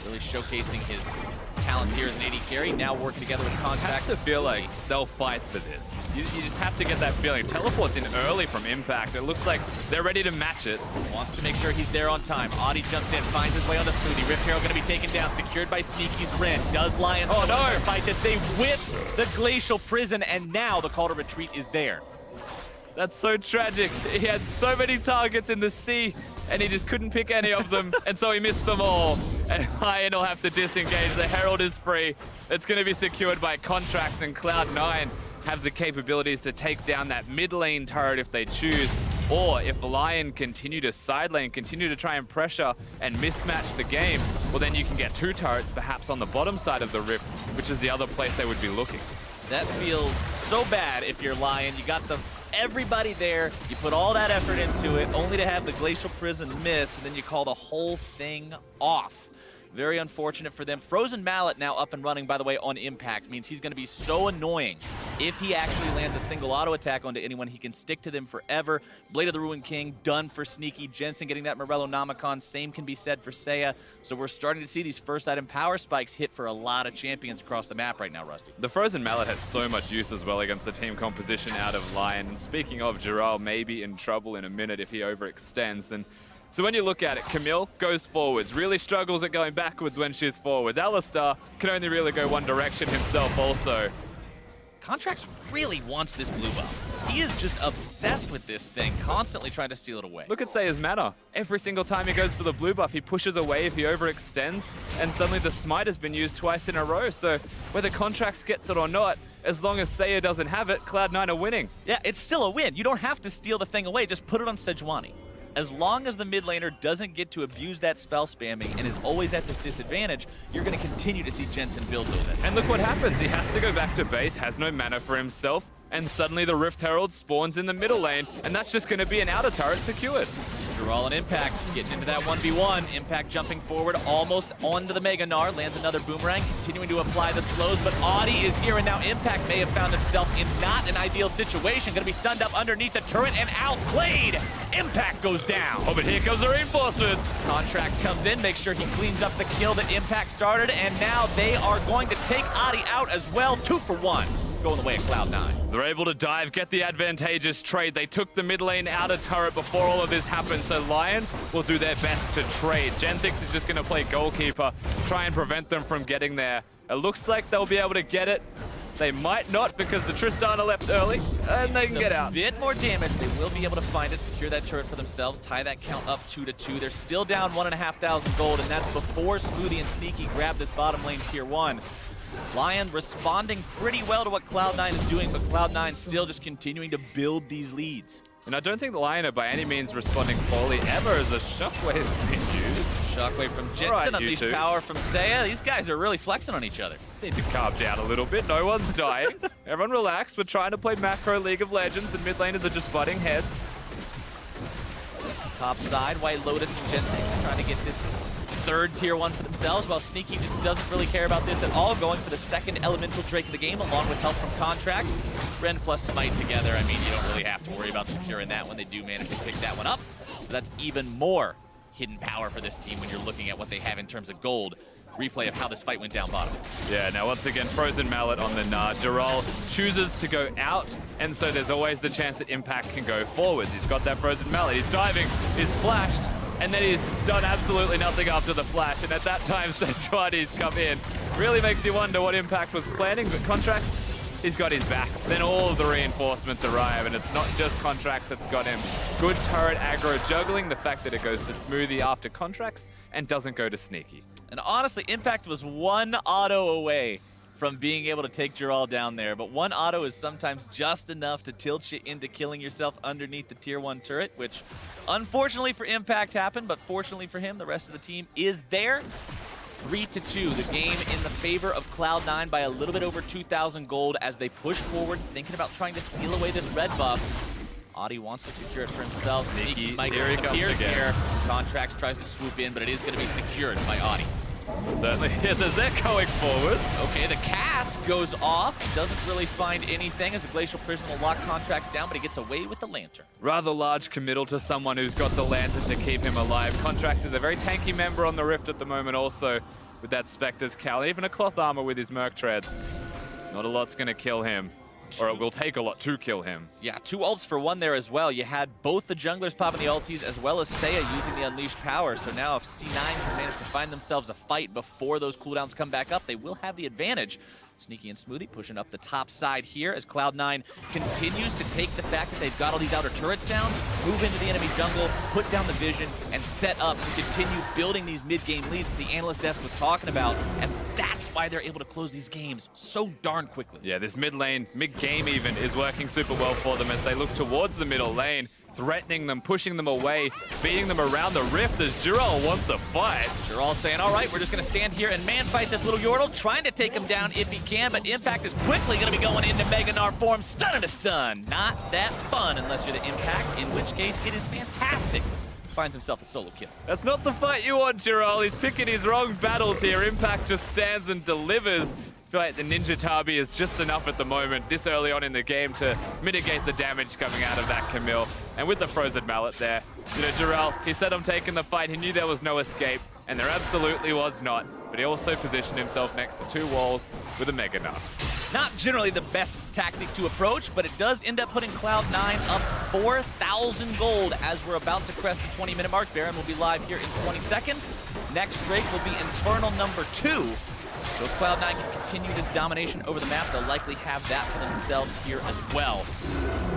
Really showcasing his talents here as an AD carry, now working together with Contractz. I have to feel like they'll fight for this. You just have to get that feeling. Teleports in early from Impact. It looks like they're ready to match it. Wants to make sure he's there on time. Oddie jumps in, finds his way on the Smoothie. Rift Herald going to be taken down, secured by Sneaky's Ren. Does Lyon fight this? They whip the Glacial Prison, and now the call to retreat is there. That's so tragic. He had so many targets in the sea, and he just couldn't pick any of them, and so he missed them all. And Lyon will have to disengage. The Herald is free. It's going to be secured by Contractz, and Cloud9 have the capabilities to take down that mid lane turret if they choose. Or if Lyon continue to side lane, continue to try and pressure and mismatch the game, well then you can get 2 turrets perhaps on the bottom side of the Rift, which is the other place they would be looking. That feels so bad if you're Lyon. You got everybody there, you put all that effort into it, only to have the Glacial Prison miss, and then you call the whole thing off. Very unfortunate for them. Frozen Mallet now up and running, by the way, on Impact. Means he's going to be so annoying. If he actually lands a single auto attack onto anyone, he can stick to them forever. Blade of the Ruined King done for Sneaky. Jensen getting that Morello Nomicon. Same can be said for Seiya. So we're starting to see these first item power spikes hit for a lot of champions across the map right now, Rusty. The Frozen Mallet has so much use as well against the team composition out of Lyon. And speaking of, Jirall may be in trouble in a minute if he overextends. And so when you look at it, Camille goes forwards, really struggles at going backwards when she's forwards. Alistar can only really go one direction himself also. Contractz really wants this blue buff. He is just obsessed with this thing, constantly trying to steal it away. Look at Seiya's mana. Every single time he goes for the blue buff, he pushes away if he overextends, and suddenly the smite has been used twice in a row. So whether Contractz gets it or not, as long as Seiya doesn't have it, Cloud9 are winning. Yeah, it's still a win. You don't have to steal the thing away, just put it on Sejuani. As long as the mid laner doesn't get to abuse that spell spamming and is always at this disadvantage, you're going to continue to see Jensen build those. And look what happens. He has to go back to base, has no mana for himself, and suddenly the Rift Herald spawns in the middle lane, and that's just going to be an outer turret secured. Jirall and Impact getting into that 1v1. Impact jumping forward, almost onto the Mega Gnar, lands another boomerang, continuing to apply the slows, but Oddie is here, and now Impact may have found himself in not an ideal situation. Gonna be stunned up underneath the turret and outplayed. Impact goes down. Oh, but here comes the reinforcements. Contractz comes in, makes sure he cleans up the kill that Impact started, and now they are going to take Oddie out as well. 2 for 1. Going the way of Cloud9. They're able to dive, get the advantageous trade. They took the mid lane outer turret before all of this happened, so Lyon will do their best to trade. Genthix is just going to play goalkeeper, try and prevent them from getting there. It looks like they'll be able to get it. They might not because the Tristana left early, and they can get out. A bit more damage. They will be able to find it, secure that turret for themselves, tie that count up 2-2. They're still down 1,500 gold, and that's before Smoothie and Sneaky grab this bottom lane tier 1. Lyon responding pretty well to what Cloud9 is doing, but Cloud9 still just continuing to build these leads. And I don't think the Lyon are by any means responding poorly ever as a shockwave has been used. Shockwave from Jensen, unleashed power from Seiya. These guys are really flexing on each other. Just need to calm down a little bit. No one's dying. Everyone relax. We're trying to play macro League of Legends, and mid laners are just butting heads. Top side, WhiteLotus and Genthix trying to get this third tier 1 for themselves, while Sneaky just doesn't really care about this at all, going for the second elemental Drake of the game along with help from Contractz. Ren plus Smite together, I mean, you don't really have to worry about securing that when they do manage to pick that one up. So that's even more hidden power for this team when you're looking at what they have in terms of gold. Replay of how this fight went down bottom. Yeah, now once again, Frozen Mallet on the Gnar. Jirall chooses to go out, and so there's always the chance that Impact can go forwards. He's got that Frozen Mallet, he's diving, he's flashed, and then he's done absolutely nothing after the flash, and at that time, Sejuani's come in. Really makes you wonder what Impact was planning, but Contractz, he's got his back. Then all of the reinforcements arrive, and it's not just Contractz that's got him. Good turret aggro juggling, the fact that it goes to Smoothie after Contractz, and doesn't go to Sneaky. And honestly, Impact was one auto away from being able to take Jirall down there, but one auto is sometimes just enough to tilt you into killing yourself underneath the tier 1 turret, which unfortunately for Impact happened, but fortunately for him, the rest of the team is there. 3-2, the game in the favor of Cloud9 by a little bit over 2,000 gold as they push forward, thinking about trying to steal away this red buff. Oddie wants to secure it for himself. Sneaky might appears here. Contractz tries to swoop in, but it is going to be secured by Oddie. Certainly is as they're going forwards. Okay, the cast goes off. Doesn't really find anything as the Glacial Prison will lock Contractz down, but he gets away with the Lantern. Rather large committal to someone who's got the Lantern to keep him alive. Contractz is a very tanky member on the Rift at the moment also with that Spectre's Cal, even a cloth armor with his Merc Treads. Not a lot's going to kill him. Or it will take a lot to kill him. Yeah, 2 ults for 1 there as well. You had both the junglers popping the ultis as well as Seiya using the Unleashed power. So now if C9 can manage to find themselves a fight before those cooldowns come back up, they will have the advantage. Sneaky and Smoothie pushing up the top side here as Cloud9 continues to take the fact that they've got all these outer turrets down, move into the enemy jungle, put down the vision, and set up to continue building these mid-game leads that the analyst desk was talking about. And that's why they're able to close these games so darn quickly. Yeah, this mid lane, mid-game even, is working super well for them as they look towards the middle lane, threatening them, pushing them away, beating them around the rift as Jirall wants a fight. Jirall saying, all right, we're just going to stand here and man-fight this little Yordle, trying to take him down if he can, but Impact is quickly going to be going into Mega Gnar form, stun to stun. Not that fun unless you're the Impact, in which case it is fantastic. Finds himself a solo kill. That's not the fight you want, Jirall. He's picking his wrong battles here. Impact just stands and delivers. I feel like the Ninja Tabi is just enough at the moment, this early on in the game, to mitigate the damage coming out of that Camille. And with the Frozen Mallet there, you know, Jirall, he said I'm taking the fight. He knew there was no escape, and there absolutely was not. But he also positioned himself next to 2 walls with a Mega Gnar. Not generally the best tactic to approach, but it does end up putting Cloud9 up 4,000 gold as we're about to crest the 20-minute mark. Baron will be live here in 20 seconds. Next Drake will be Infernal number 2. So if Cloud9 can continue this domination over the map, they'll likely have that for themselves here as well.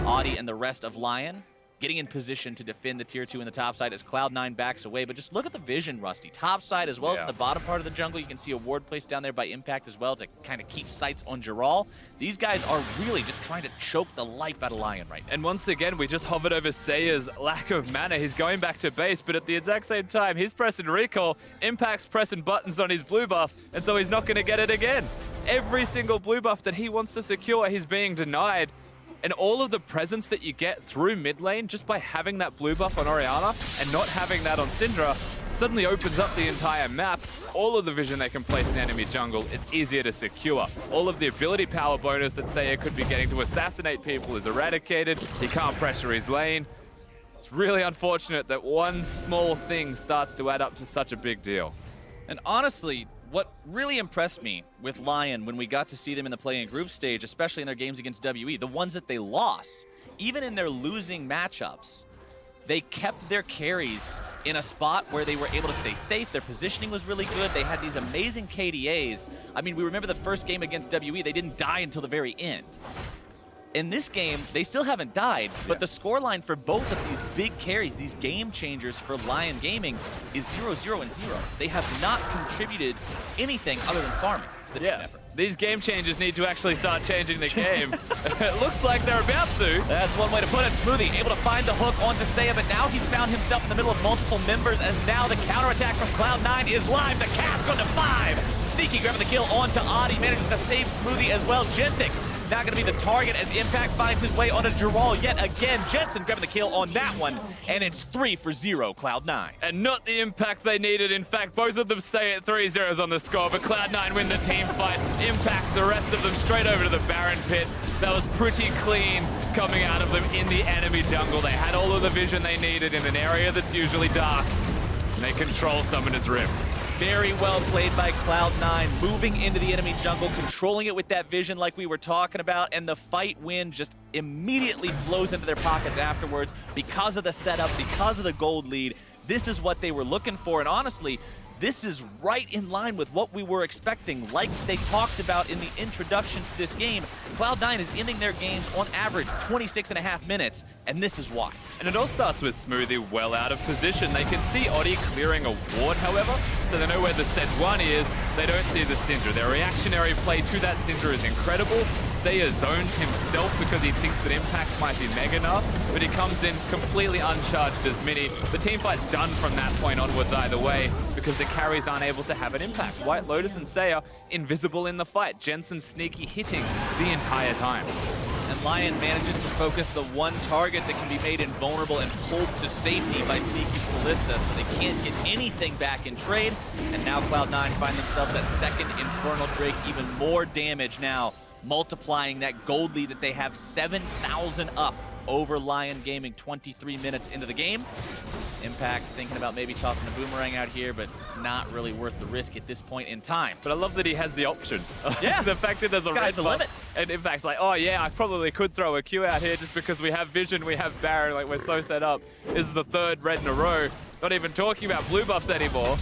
Oddie and the rest of Lyon getting in position to defend the tier 2 in the top side as Cloud9 backs away. But just look at the vision, Rusty. Top side as well as in the bottom part of the jungle. You can see a ward placed down there by Impact as well to kind of keep sights on Jirall. These guys are really just trying to choke the life out of Lyon right now. And once again, we just hovered over Seiya's lack of mana. He's going back to base, but at the exact same time, he's pressing recall. Impact's pressing buttons on his blue buff, and so he's not going to get it again. Every single blue buff that he wants to secure, he's being denied. And all of the presence that you get through mid lane just by having that blue buff on Orianna and not having that on Syndra suddenly opens up the entire map. All of the vision they can place in the enemy jungle, it's easier to secure. All of the ability power bonus that Seiya could be getting to assassinate people is eradicated. He can't pressure his lane. It's really unfortunate that one small thing starts to add up to such a big deal. And honestly, what really impressed me with Lyon when we got to see them in the play-in group stage, especially in their games against WE, the ones that they lost, even in their losing matchups, they kept their carries in a spot where they were able to stay safe. Their positioning was really good. They had these amazing KDAs. I mean, we remember the first game against WE, they didn't die until the very end. In this game, they still haven't died, but the scoreline for both of these big carries, these game changers for Lyon Gaming, is 0-0 and 0. They have not contributed anything other than farming to the team effort. These game changers need to actually start changing the game. It looks like they're about to. That's one way to put it. Smoothie able to find the hook onto Seiya, but now he's found himself in the middle of multiple members as now the counterattack from Cloud9 is live. The cast going to 5. Sneaky grabbing the kill onto Oddie, manages to save Smoothie as well. Genthix now going to be the target as Impact finds his way onto Jirall yet again. Jensen grabbing the kill on that one, and it's 3-0 Cloud9. And not the impact they needed. In fact, both of them stay at 3-0s on the score, but Cloud9 win the team fight. Impact the rest of them straight over to the Baron pit. That was pretty clean coming out of them in the enemy jungle. They had all of the vision they needed in an area that's usually dark. And they control Summoner's Rift. Very well played by Cloud9, moving into the enemy jungle, controlling it with that vision like we were talking about, and the fight win just immediately flows into their pockets afterwards because of the setup, because of the gold lead. This is what they were looking for, and honestly, this is right in line with what we were expecting. Like they talked about in the introduction to this game, Cloud9 is ending their games on average 26.5 minutes, and this is why. And it all starts with Smoothie well out of position. They can see Oddie clearing a ward, however, so they know where the Sejuani is. They don't see the Syndra. Their reactionary play to that Syndra is incredible. Seiya zones himself because he thinks that Impact might be Mega enough, but he comes in completely uncharged as Mini. The teamfight's done from that point onwards either way because the carries aren't able to have an impact. WhiteLotus and Seiya invisible in the fight. Jensen sneaky hitting the entire time. And Lyon manages to focus the one target that can be made invulnerable and pulled to safety by Sneaky's Kalista, so they can't get anything back in trade. And now Cloud9 find themselves that second Infernal Drake, even more damage now, multiplying that gold lead that they have 7,000 up over Lyon Gaming 23 minutes into the game. Impact thinking about maybe tossing a boomerang out here, but not really worth the risk at this point in time. But I love that he has the option. Yeah. The fact that there's a red the buff, limit. and Impact's like, oh yeah, I probably could throw a Q out here just because we have vision, we have Baron, like we're so set up. This is the third red in a row. Not even talking about blue buffs anymore.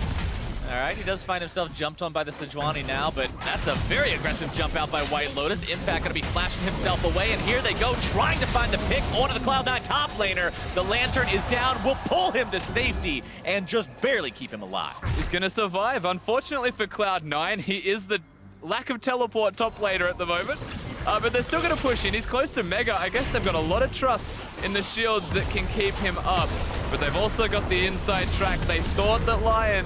All right, he does find himself jumped on by the Sejuani now, but that's a very aggressive jump out by WhiteLotus. Impact gonna be flashing himself away, and here they go, trying to find the pick onto the Cloud9 top laner. The Lantern is down, will pull him to safety, and just barely keep him alive. He's gonna survive. Unfortunately for Cloud9, he is the lack of teleport top laner at the moment. But they're still gonna push in. He's close to Mega. I guess they've got a lot of trust in the shields that can keep him up. But they've also got the inside track. They thought that Lyon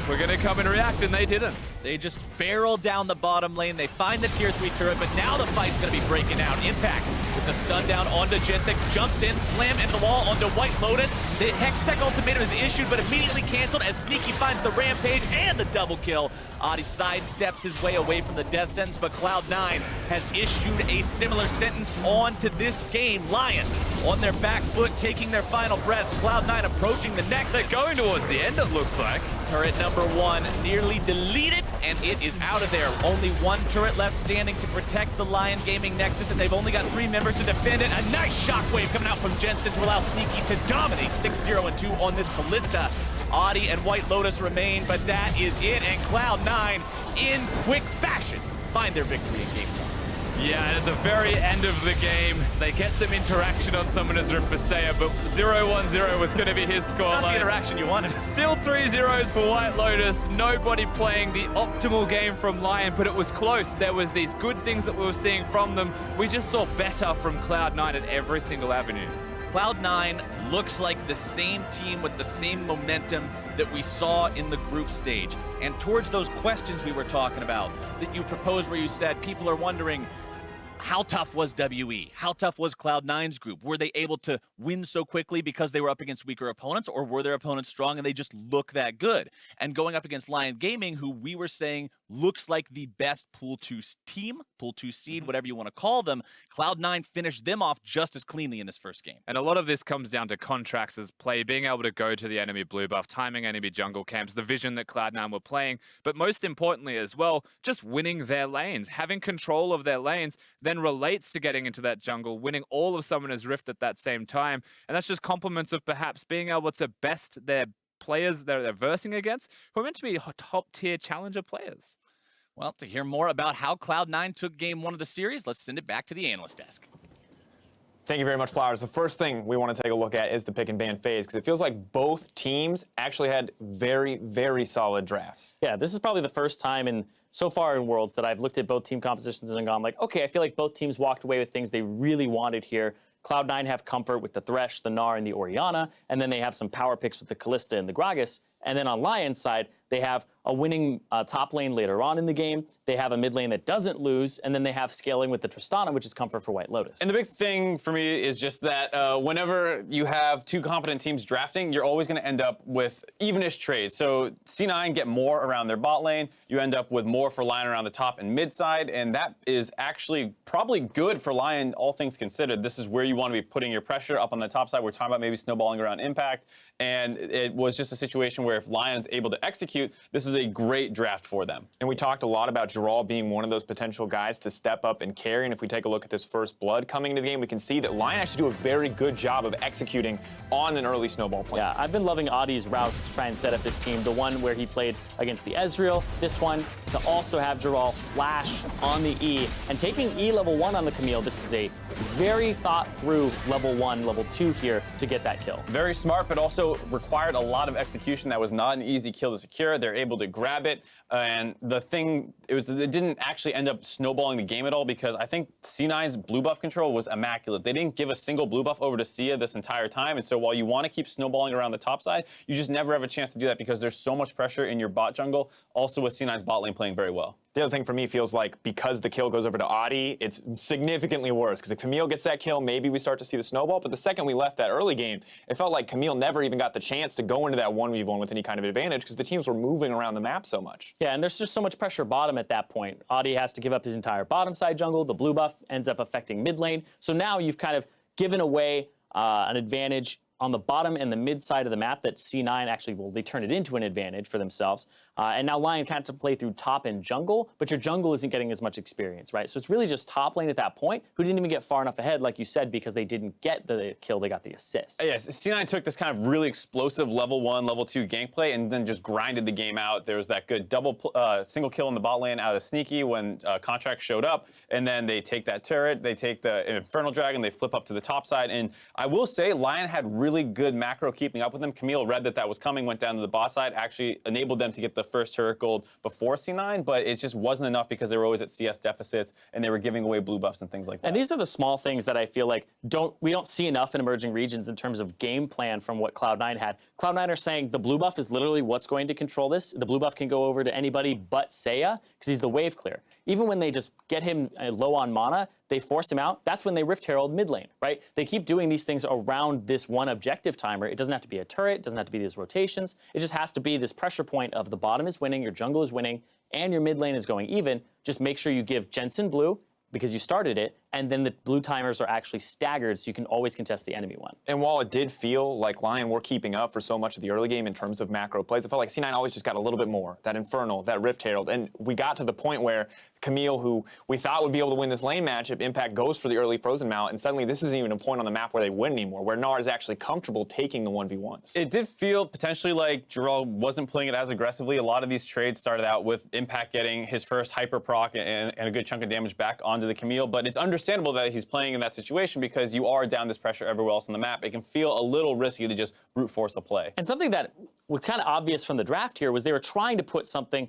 were gonna come and react, and they didn't. They just barrel down the bottom lane. They find the tier 3 turret, but now the fight's gonna be breaking out. Impact with the stun down onto Genthix, jumps in, slam into the wall onto WhiteLotus. The Hextech ultimatum is issued, but immediately canceled as Sneaky finds the rampage and the double kill. Oddie sidesteps his way away from the death sentence, but Cloud9 has issued a similar sentence onto this game. Lyon on their back foot, taking their final breaths. Cloud9 approaching the next. They're going towards the end, it looks like. Turret number 1 nearly deleted, and it is out of there. Only one turret left standing to protect the Lyon Gaming Nexus, and they've only got 3 members to defend it. A nice shockwave coming out from Jensen to allow Sneaky to dominate 6-0-2 on this Kalista. Oddie and WhiteLotus remain, but that is it, and Cloud9 in quick fashion find their victory in game 1. Yeah, and at the very end of the game, they get some interaction on Summoner's Rift for Seiya, but 0-1-0 was going to be his scoreline. Not the interaction you wanted. Still 3 zeros for WhiteLotus. Nobody playing the optimal game from Lyon, but it was close. There was these good things that we were seeing from them. We just saw better from Cloud9 at every single avenue. Cloud9 looks like the same team with the same momentum that we saw in the group stage. And towards those questions we were talking about that you proposed, where you said people are wondering, how tough was WE? How tough was Cloud9's group? Were they able to win so quickly because they were up against weaker opponents, or were their opponents strong and they just look that good? And going up against Lyon Gaming, who we were saying looks like the best Pool 2 team, Pool 2 seed, whatever you want to call them, Cloud9 finished them off just as cleanly in this first game. And a lot of this comes down to Contractz' play, being able to go to the enemy blue buff, timing enemy jungle camps, the vision that Cloud9 were playing, but most importantly as well, just winning their lanes, having control of their lanes, then relates to getting into that jungle, winning all of Summoner's Rift at that same time. And that's just compliments of perhaps being able to best their players that they're versing against, who are meant to be top-tier challenger players. Well, to hear more about how Cloud9 took game 1 of the series, let's send it back to the analyst desk. Thank you very much, Flowers. The first thing we want to take a look at is the pick and ban phase, because it feels like both teams actually had very, very solid drafts. Yeah, this is probably the first time in so far in Worlds that I've looked at both team compositions and gone like, okay, I feel like both teams walked away with things they really wanted here. Cloud9 have comfort with the Thresh, the Gnar, and the Orianna, and then they have some power picks with the Kalista and the Gragas. And then on Lyon's side, they have a winning top lane later on in the game. They have a mid lane that doesn't lose, and then they have scaling with the Tristana, which is comfort for WhiteLotus. And the big thing for me is just that whenever you have 2 competent teams drafting, you're always going to end up with evenish trades. So C9 get more around their bot lane. You end up with more for Lyon around the top and mid side, and that is actually probably good for Lyon, all things considered. This is where you want to be putting your pressure up on the top side. We're talking about maybe snowballing around impact. And it was just a situation where if Lyon's able to execute, this is a great draft for them. And we talked a lot about Jirall being one of those potential guys to step up and carry. And if we take a look at this first blood coming into the game, we can see that Lyon actually do a very good job of executing on an early snowball play. Yeah, I've been loving Oddie's routes to try and set up his team. The one where he played against the Ezreal, this one to also have Jirall flash on the E. And taking E level 1 on the Camille, this is a very thought through level 1, level 2 here to get that kill. Very smart, but also required a lot of execution. That was not an easy kill to secure. They're able to grab it. And the thing, it didn't actually end up snowballing the game at all because I think C9's blue buff control was immaculate. They didn't give a single blue buff over to Seiya this entire time. And so while you want to keep snowballing around the top side, you just never have a chance to do that because there's so much pressure in your bot jungle. Also with C9's bot lane playing very well. The other thing for me feels like because the kill goes over to Oddie, it's significantly worse. Because if Camille gets that kill, maybe we start to see the snowball. But the second we left that early game, it felt like Camille never even got the chance to go into that 1v1 with any kind of advantage because the teams were moving around the map so much. Yeah, and there's just so much pressure bottom at that point. Oddie has to give up his entire bottom side jungle. The blue buff ends up affecting mid lane. So now you've kind of given away an advantage on the bottom and the mid side of the map that C9 actually, well, they turn it into an advantage for themselves. And now Lyon can't play through top and jungle, but your jungle isn't getting as much experience, right? So it's really just top lane at that point, who didn't even get far enough ahead, like you said, because they didn't get the kill, they got the assist. Yes, C9 took this kind of really explosive level 1, level 2 gank play and then just grinded the game out. There was that good double single kill in the bot lane out of Sneaky when Contractz showed up, and then they take that turret, they take the Infernal Dragon, they flip up to the top side, and I will say Lyon had really good macro keeping up with them. Camille read that was coming, went down to the bot side, actually enabled them to get the first turret gold before C9, but it just wasn't enough because they were always at CS deficits and they were giving away blue buffs and things like that. And these are the small things that I feel like we don't see enough in emerging regions in terms of game plan from what Cloud9 had. Cloud9 are saying the blue buff is literally what's going to control this. The blue buff can go over to anybody but Seiya because he's the wave clear. Even when they just get him low on mana, they force him out. That's when they Rift Herald mid lane, right? They keep doing these things around this one objective timer. It doesn't have to be a turret. It doesn't have to be these rotations. It just has to be this pressure point of the bottom is winning, your jungle is winning, and your mid lane is going even. Just make sure you give Jensen blue because you started it, and then the blue timers are actually staggered so you can always contest the enemy one. And while it did feel like Lyon were keeping up for so much of the early game in terms of macro plays, it felt like C9 always just got a little bit more. That Infernal, that Rift Herald, and we got to the point where Camille, who we thought would be able to win this lane matchup, Impact goes for the early Frozen Mount, and suddenly this isn't even a point on the map where they win anymore, where Gnar is actually comfortable taking the 1v1s. It did feel potentially like Jirall wasn't playing it as aggressively. A lot of these trades started out with Impact getting his first hyper proc and a good chunk of damage back onto the Camille, but it's understandable that he's playing in that situation because you are down this pressure everywhere else on the map. It can feel a little risky to just brute force a play. And something that was kind of obvious from the draft here was they were trying to put something,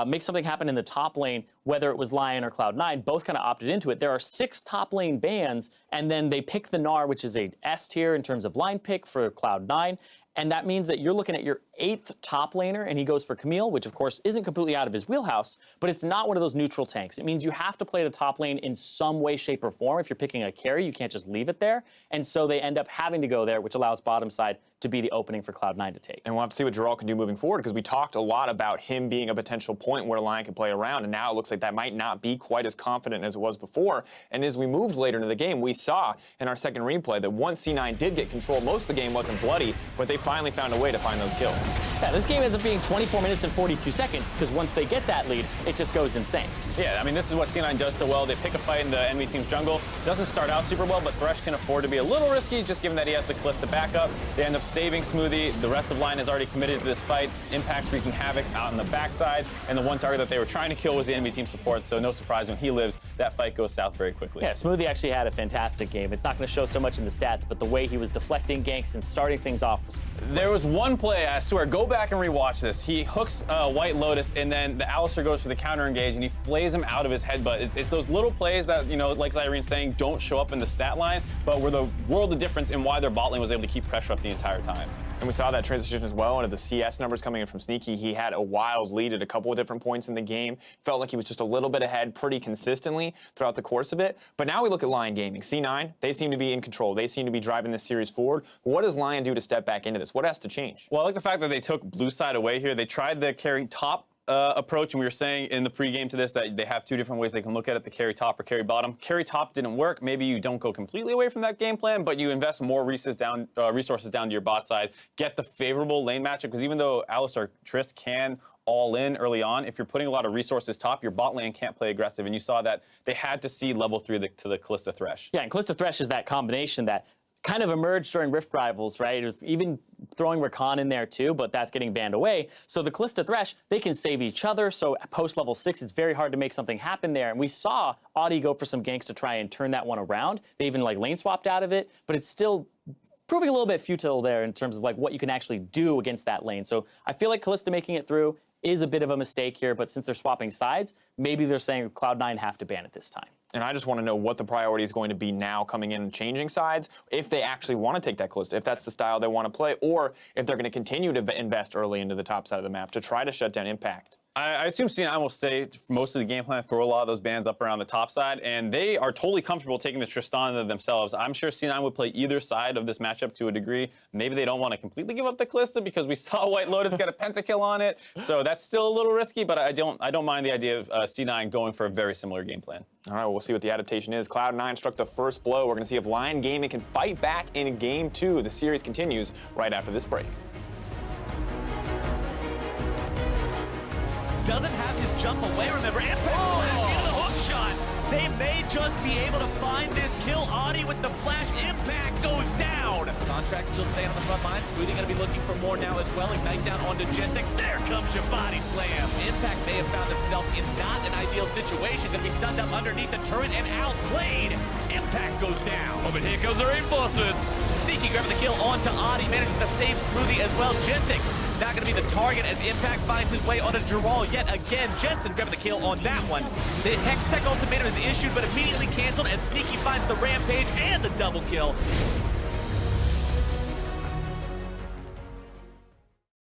make something happen in the top lane, whether it was Lyon or Cloud9, both kind of opted into it. There are 6 top lane bans, and then they pick the Gnar, which is a S tier in terms of line pick for Cloud9. And that means that you're looking at your 8th top laner, and he goes for Camille, which of course isn't completely out of his wheelhouse, but it's not one of those neutral tanks. It means you have to play the top lane in some way, shape, or form. If you're picking a carry, you can't just leave it there. And so they end up having to go there, which allows bottom side to be the opening for Cloud9 to take. And we'll have to see what Jirall can do moving forward, because we talked a lot about him being a potential point where Lyon could play around, and now it looks like that might not be quite as confident as it was before. And as we moved later into the game, we saw in our second replay that once C9 did get control, most of the game wasn't bloody, but they finally found a way to find those kills. Yeah, this game ends up being 24 minutes and 42 seconds, because once they get that lead, it just goes insane. Yeah, I mean, this is what C9 does so well. They pick a fight in the enemy team's jungle. Doesn't start out super well, but Thresh can afford to be a little risky, just given that he has the Kalista backup. They end up saving Smoothie. The rest of Lyon is already committed to this fight. Impact's wreaking havoc out on the backside, and the one target that they were trying to kill was the enemy team support, so no surprise when he lives, that fight goes south very quickly. Yeah, Smoothie actually had a fantastic game. It's not going to show so much in the stats, but the way he was deflecting ganks and starting things off was... There was one play, I swear, go back and rewatch this. He hooks WhiteLotus, and then the Alistar goes for the counter engage, and he flays him out of his headbutt. It's those little plays that, you know, like Zyrene's saying, don't show up in the stat line, but were the world of difference in why their bot lane was able to keep pressure up the entire time. And we saw that transition as well into the CS numbers coming in from Sneaky. He had a wild lead at a couple of different points in the game. Felt like he was just a little bit ahead pretty consistently throughout the course of it. But now we look at Lyon Gaming. C9, they seem to be in control. They seem to be driving this series forward. What does Lyon do to step back into this? What has to change? Well, I like the fact that they took blue side away here. They tried to carry top approach, and we were saying in the pregame to this that they have two different ways they can look at it, the carry top or carry bottom. Carry top didn't work. Maybe you don't go completely away from that game plan, but you invest more resources down to your bot side, get the favorable lane matchup, because even though Alistar Trist can all in early on, if you're putting a lot of resources top, your bot lane can't play aggressive, and you saw that they had to see level 3 to the Kalista Thresh. Yeah, and Kalista Thresh is that combination that kind of emerged during Rift Rivals, right? It was even throwing Rakan in there too, but that's getting banned away. So the Kalista Thresh, they can save each other. So post level 6, it's very hard to make something happen there. And we saw Oddie go for some ganks to try and turn that one around. They even like lane swapped out of it, but it's still proving a little bit futile there in terms of like what you can actually do against that lane. So I feel like Kalista making it through is a bit of a mistake here, but since they're swapping sides, maybe they're saying Cloud9 have to ban it this time. And I just want to know what the priority is going to be now coming in and changing sides, if they actually want to take that Kalista, if that's the style they want to play, or if they're going to continue to invest early into the top side of the map to try to shut down Impact. I assume C9 will stay most of the game plan, throw a lot of those bans up around the top side, and they are totally comfortable taking the Tristana themselves. I'm sure C9 would play either side of this matchup to a degree. Maybe they don't want to completely give up the Kalista because we saw WhiteLotus get a pentakill on it, so that's still a little risky, but I don't mind the idea of C9 going for a very similar game plan. All right, well, we'll see what the adaptation is. Cloud9 struck the first blow. We're going to see if LYN Gaming can fight back in Game 2. The series continues right after this break. Doesn't have his jump away, remember. Impact flash into the hook shot. They may just be able to find this kill. Oddie with the flash. Impact goes down. Contractz still staying on the front line. Smoothie going to be looking for more now as well. Ignite down onto Genthix. There comes your body slam. Impact may have found himself in not an ideal situation. Going to be stunned up underneath the turret and outplayed. Impact goes down. Oh, but here goes the reinforcements. Sneaky grabbing the kill onto Oddie. Manages to save Smoothie as well. Genthix not going to be the target as Impact finds his way onto Jirall yet again. Jensen grabbing the kill on that one. The Hextech ultimatum is issued but immediately canceled as Sneaky finds the rampage and the double kill.